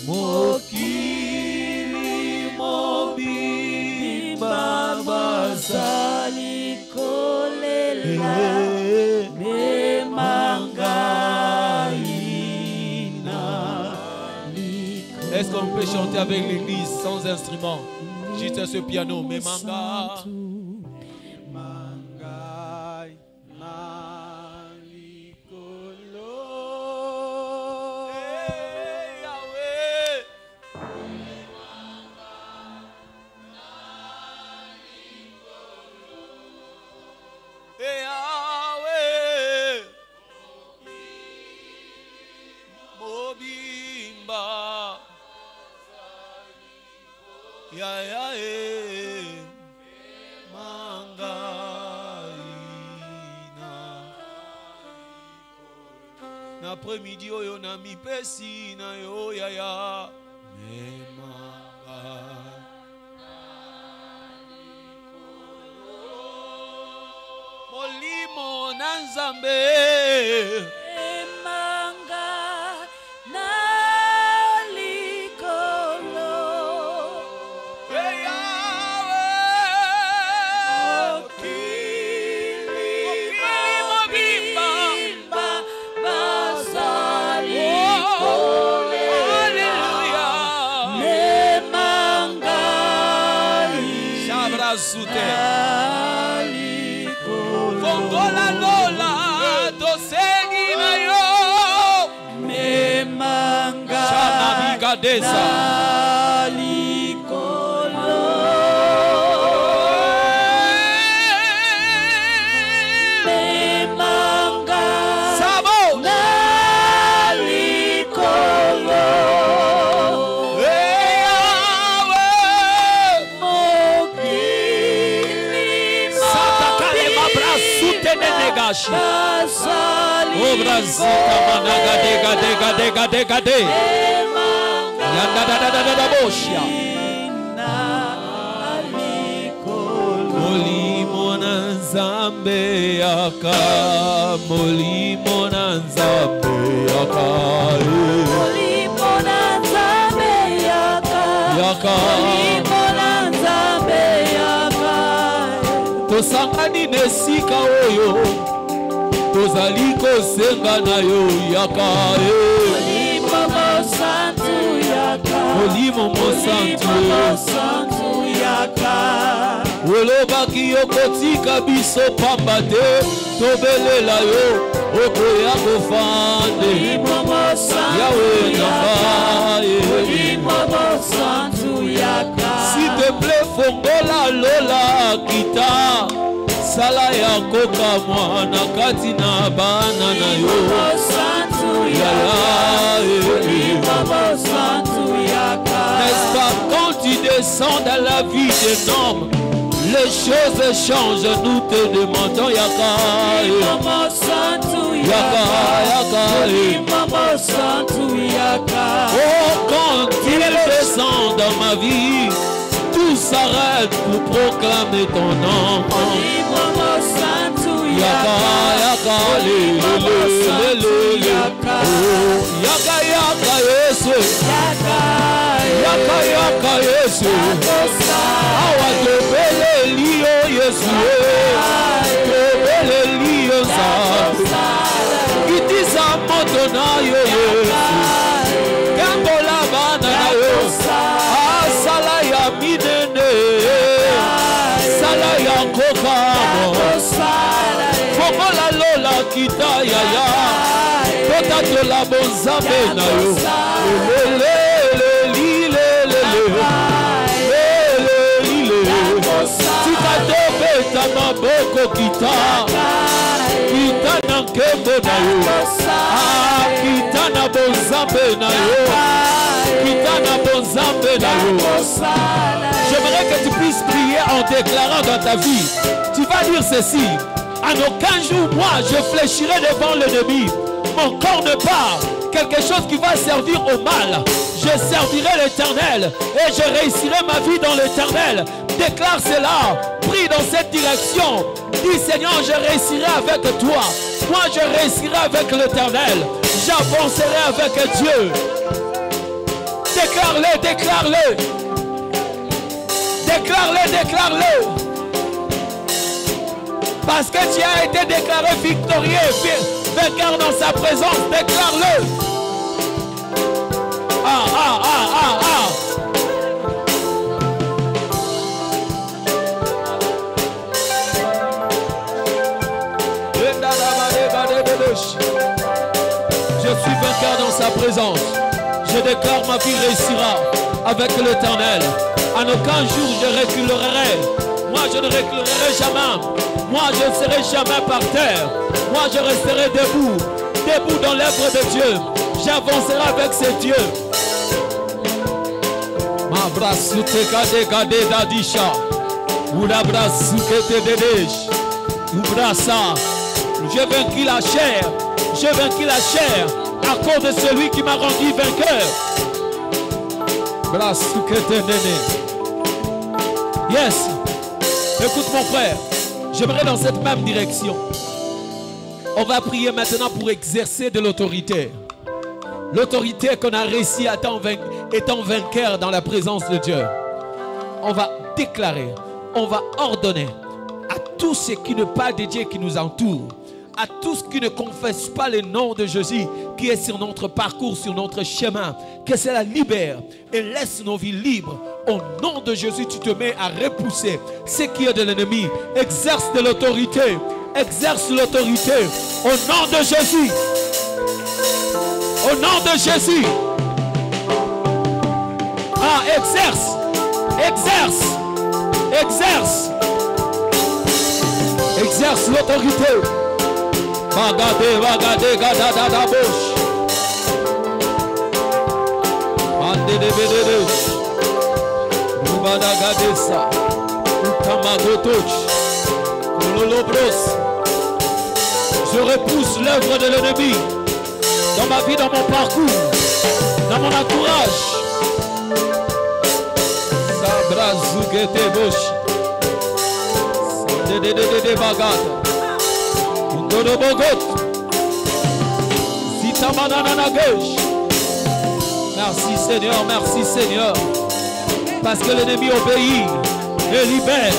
mokili mobimba bazali kolela. Est-ce qu'on peut chanter avec l'église sans instrument? Juste ce piano, mais manga. Ya ya mangaina. N'après-midi oyo na mipesi na yo ya ya memanga. Molimo na Nzambe. Fongola lola doseni na yo memanga shana bigadesa likolo memanga sabo na likolo. Obrazika managa dega dega dega dega de yanda da da da da da boshia molimo na Nzambe yaka molimo na Nzambe yaka molimo na Nzambe yaka molimo na Nzambe yaka tosangani nesika oyo tozali kosenga na yo yaka Molimo Mosantu yaka Molimo Mosantu yaka olobaki yokotika biso pamba te tobelela yo okoya kofande Molimo Mosantu yaka s'il te plaît fongola lola kita sala ya koka mwana kati na bana na yo n'est-ce pas quand tu descends dans la vie des hommes les choses changent, nous te demandons yaka yaka oh quand tu descends dans ma vie tout s'arrête pour proclamer ton nom. Yaka yaka le yaka yaka Yesu yaka yaka Yesu awa tobele liyo Yesu tobele liyo za kitisa moto na yo Yesu gambola bana na yo asala ya minene sala ya kokamo fongola lola kita yaya totatola bonzambe na yo tikatobeta maboko kita kita na nkembo na yo kita na bonzambe na yo kita na bonzambe na yo. J'aimerais que tu puisses prier en déclarant dans ta vie. Tu vas dire ceci: en aucun jour moi je fléchirai devant l'ennemi. Mon corps ne part. Quelque chose qui va servir au mal. Je servirai l'Éternel et je réussirai ma vie dans l'Éternel. Déclare cela. Prie dans cette direction. Dis Seigneur, je réussirai avec toi. Moi je réussirai avec l'Éternel. J'avancerai avec Dieu. Déclare-le, déclare-le. Déclare-le, déclare-le. Parce que tu as été déclaré victorieux, vainqueur dans sa présence. Déclare-le. Ah, ah, ah, ah, ah. Je suis vainqueur dans sa présence. Je déclare ma vie réussira avec l'Éternel. En aucun jour je reculerai. Moi je ne reculerai jamais. Moi je ne serai jamais par terre. Moi je resterai debout. Debout dans l'œuvre de Dieu. J'avancerai avec ces dieux. Ma brasute kade kade dadisha. Oula brasuke te dedesh. Oubrasa. J'ai vaincu la chair. J'ai vaincu la chair à cause de celui qui m'a rendu vainqueur. Brasuke te nene. Yes. Écoute mon frère. J'aimerais dans cette même direction. On va prier maintenant pour exercer de l'autorité. L'autorité qu'on a réussi à étant vainqueur dans la présence de Dieu. On va déclarer, on va ordonner à tout ce qui n'est pas de Dieu qui nous entoure, à tous qui ne confessent pas le nom de Jésus qui est sur notre parcours, sur notre chemin, que cela libère et laisse nos vies libres. Au nom de Jésus, tu te mets à repousser ce qui est de l'ennemi. Exerce de l'autorité. Exerce l'autorité. Au nom de Jésus. Au nom de Jésus. Ah, exerce. Exerce. Exerce. Exerce l'autorité. Bagade, bagade, gada, da bouche. Ande de bedede. Rubada gadesa. Utamagotoch. Lolobros. Je repousse l'œuvre de l'ennemi dans ma vie, dans mon parcours, dans mon entourage. Sabrazugete bosh. De bagada. Undodo bogot. Zitamanana gauche. Merci Seigneur, merci Seigneur. Parce que l'ennemi obéit et libère.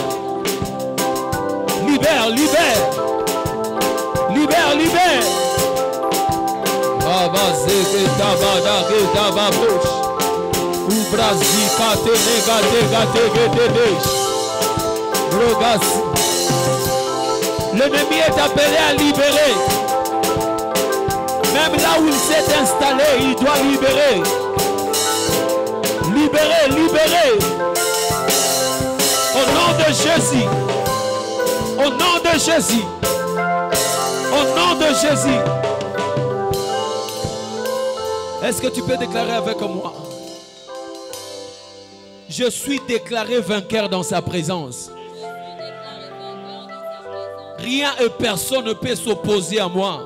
Libère, libère. Libère, libère. Avazeke tabada ke tababosh. Ubrazika te negate gate. Brogas. L'ennemi est appelé à libérer. Même là où il s'est installé, il doit libérer. Libérer, libérer. Au nom de Jésus. Au nom de Jésus. Au nom de Jésus. Est-ce que tu peux déclarer avec moi? Je suis déclaré vainqueur dans sa présence. Rien et personne ne peut s'opposer à moi.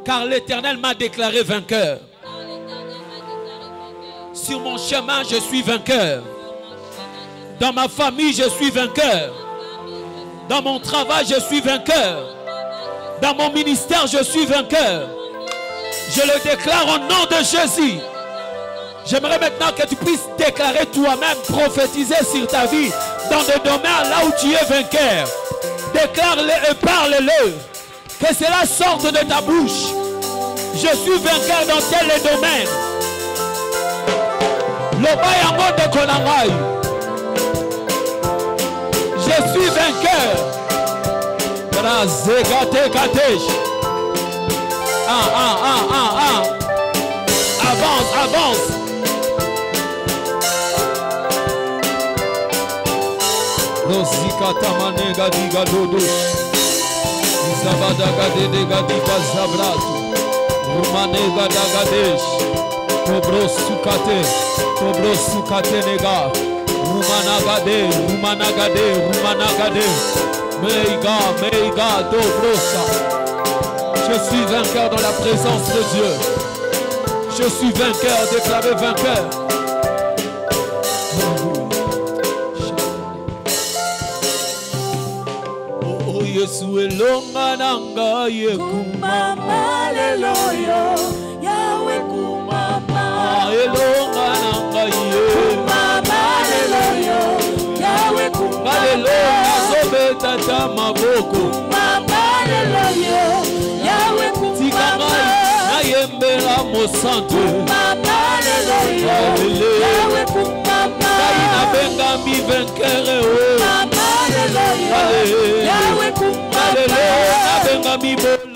Car l'Éternel m'a déclaré vainqueur. Sur mon chemin, je suis vainqueur. Dans ma famille, je suis vainqueur. Dans mon travail, je suis vainqueur. Dans mon ministère, je suis vainqueur. Je le déclare au nom de Jésus. J'aimerais maintenant que tu puisses déclarer toi-même, prophétiser sur ta vie, dans des domaines là où tu es vainqueur. Déclare-le et parle-le. Que cela sorte de ta bouche. Je suis vainqueur dans tel domaine. Je suis vainqueur. Avance, avance. Rosikata manega diga dodos. Izabada gade gadiga zabratu. Rumanega dagadesh. Tobro sukate nega. Rumanagade. Meiga, dobrosa. Je suis vainqueur dans la présence de Dieu. Je suis vainqueur, déclaré vainqueur. Oh, Yesu elonga nanga ye kumama Hallelujah, Yahweh kumama. Elonga nanga ye Kumama, hallelujah, Yahweh kumama. Hallelujah, sobeta tamaboko. Kumama, hallelujah, Yahweh kumama. Tikangai na yembela mosantu. Kumama, hallelujah, Yahweh kumama. Kaina benga mi venkere o. Kumama, hallelujah, Yahweh kumama. Hallelujah, na benga mi bolongi.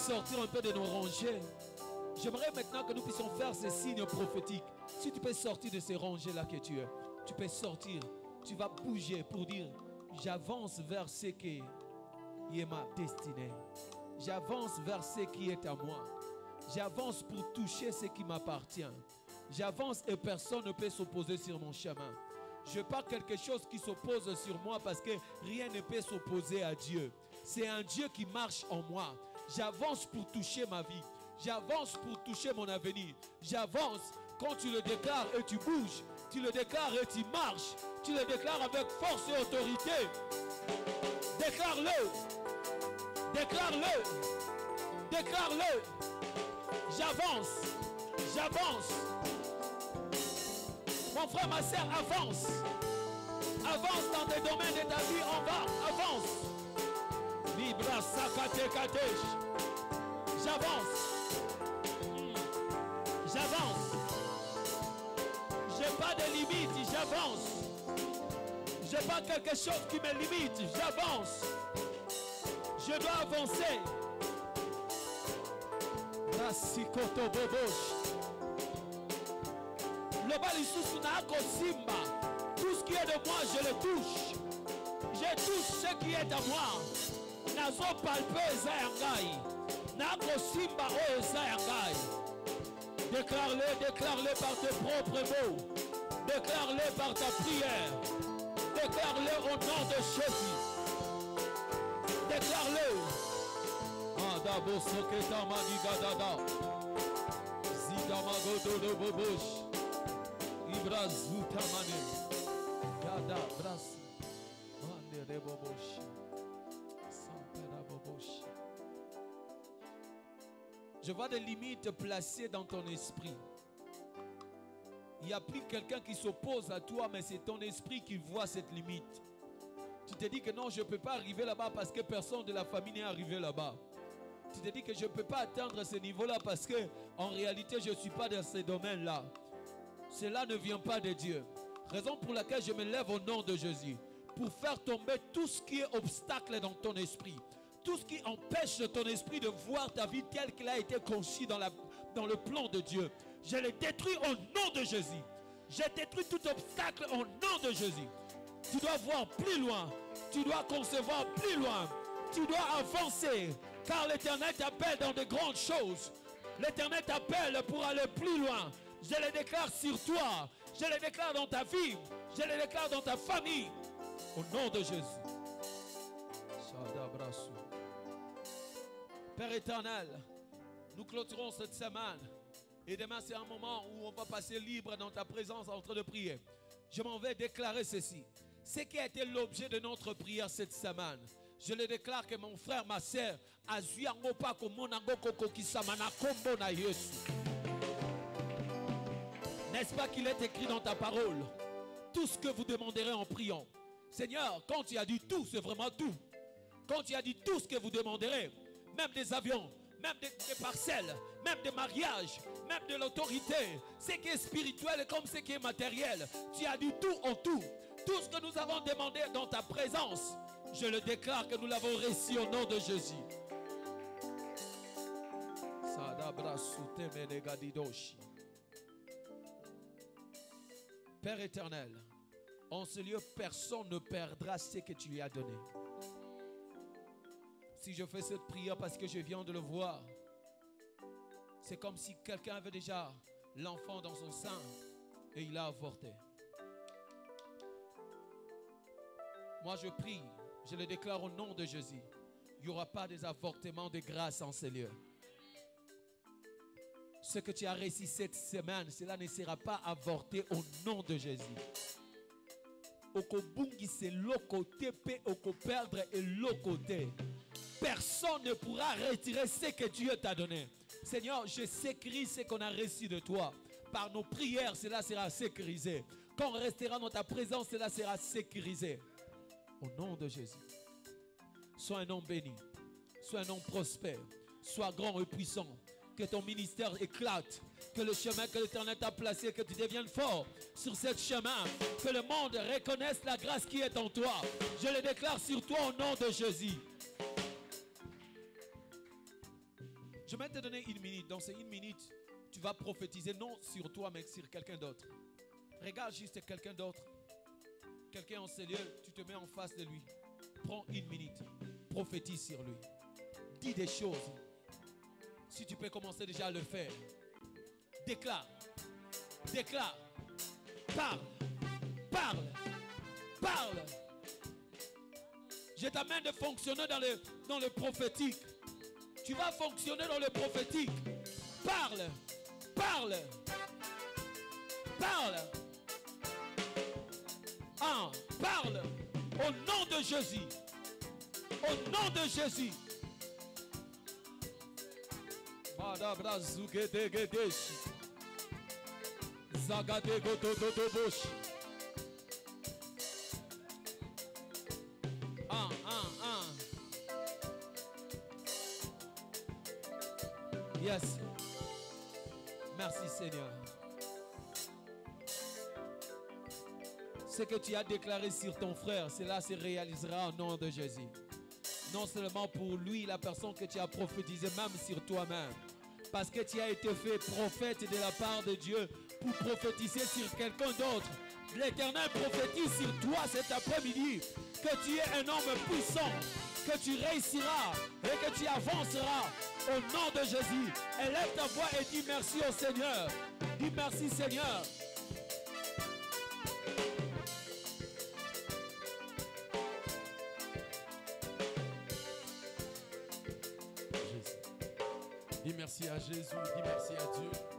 sortir un peu de nos rangées. J'aimerais maintenant que nous puissions faire ces signes prophétiques. Si tu peux sortir de ces rangées-là que tu es, tu peux sortir, tu vas bouger pour dire, j'avance vers ce qui est ma destinée. J'avance vers ce qui est à moi. J'avance pour toucher ce qui m'appartient. J'avance et personne ne peut s'opposer sur mon chemin. Je pas quelque chose qui s'oppose sur moi parce que rien ne peut s'opposer à Dieu. C'est un Dieu qui marche en moi. J'avance pour toucher ma vie. J'avance pour toucher mon avenir. J'avance quand tu le déclares et tu bouges. Tu le déclares et tu marches. Tu le déclares avec force et autorité. Déclare-le. Déclare-le. Déclare-le. J'avance. J'avance. Mon frère, ma soeur, avance. Avance dans tes domaines de ta vie. On va. Avance. Libra sakate kadesh. J'avance. J'avance. J'ai pas de limite. J'avance. J'ai pas quelque chose qui me limite. J'avance. Je dois avancer. Rasikoto bobosh. Le balisusu na kosimba. Tout ce qui est de moi, je le touche. Je touche ce qui est à moi. Nazo palpe zayangai. Na kosimba o zayangai. Déclare-le, déclare-le par tes propres mots. Déclare-le par ta prière. Déclare-le au nom de Jésus. Déclare-le. Adabo soketa manigadada. Zidamagodo de bobosh. Ibrazuta mane. Gada bras. Mane de bobosh. Sampera bobosh. Je vois des limites placées dans ton esprit. Il n'y a plus quelqu'un qui s'oppose à toi, mais c'est ton esprit qui voit cette limite. Tu te dis que non, je ne peux pas arriver là-bas parce que personne de la famille n'est arrivé là-bas. Tu te dis que je ne peux pas atteindre ce niveau-là parce que en réalité, je ne suis pas dans ces domaines-là. Cela ne vient pas de Dieu. Raison pour laquelle je me lève au nom de Jésus. Pour faire tomber tout ce qui est obstacle dans ton esprit. Tout ce qui empêche ton esprit de voir ta vie telle qu'elle a été conçue dans le plan de Dieu. Je le détruis au nom de Jésus. Je détruis tout obstacle au nom de Jésus. Tu dois voir plus loin. Tu dois concevoir plus loin. Tu dois avancer. Car l'Éternel t'appelle dans de grandes choses. L'Éternel t'appelle pour aller plus loin. Je le déclare sur toi. Je le déclare dans ta vie. Je le déclare dans ta famille. Au nom de Jésus. Père éternel, nous clôturons cette semaine. Et demain, c'est un moment où on va passer libre dans ta présence en train de prier. Je m'en vais déclarer ceci. Ce qui a été l'objet de notre prière cette semaine, je le déclare que mon frère, ma soeur, n'est-ce pas qu'il est écrit dans ta parole? Tout ce que vous demanderez en priant. Seigneur, quand tu as dit tout, c'est vraiment tout. Quand tu as dit tout ce que vous demanderez, même des avions, même des parcelles, même des mariages, même de l'autorité, ce qui est spirituel comme ce qui est matériel, tu as dit tout en tout. Tout ce que nous avons demandé dans ta présence, je le déclare que nous l'avons reçu au nom de Jésus. Père éternel, en ce lieu, personne ne perdra ce que tu lui as donné. Si je fais cette prière parce que je viens de le voir, c'est comme si quelqu'un avait déjà l'enfant dans son sein et il a avorté. Moi je prie, je le déclare au nom de Jésus. Il n'y aura pas des avortements de grâce en ces lieux. Ce que tu as réussi cette semaine, cela ne sera pas avorté au nom de Jésus. Okobungi c'est l'autre côté, oko perdre et l'autre côté. Personne ne pourra retirer ce que Dieu t'a donné. Seigneur, je sécurise ce qu'on a reçu de toi. Par nos prières, cela sera sécurisé. Quand on restera dans ta présence, cela sera sécurisé. Au nom de Jésus. Sois un homme béni. Sois un homme prospère. Sois grand et puissant. Que ton ministère éclate. Que le chemin que l'Éternel t'a placé, que tu deviennes fort sur ce chemin. Que le monde reconnaisse la grâce qui est en toi. Je le déclare sur toi au nom de Jésus. Je vais te donner 1 minute. Dans ces 1 minute, tu vas prophétiser non sur toi, mais sur quelqu'un d'autre. Regarde juste quelqu'un d'autre. Quelqu'un en Seigneur, tu te mets en face de lui. Prends 1 minute. Prophétise sur lui. Dis des choses. Si tu peux commencer déjà à le faire. Déclare. Déclare. Parle. Parle. Parle. Je t'amène de fonctionner dans le prophétique. Tu vas fonctionner dans le prophétique. Parle. Parle. Parle. Parle. Au nom de Jésus. Au nom de Jésus. Yes. Merci Seigneur. Ce que tu as déclaré sur ton frère, cela se réalisera au nom de Jésus. Non seulement pour lui, la personne que tu as prophétisé, même sur toi-même. Parce que tu as été fait prophète de la part de Dieu pour prophétiser sur quelqu'un d'autre. L'Éternel prophétise sur toi cet après-midi que tu es un homme puissant, que tu réussiras et que tu avanceras au nom de Jésus. Élève ta voix et dis merci au Seigneur. Dis merci Seigneur. Dis merci à Jésus, dis merci à Dieu.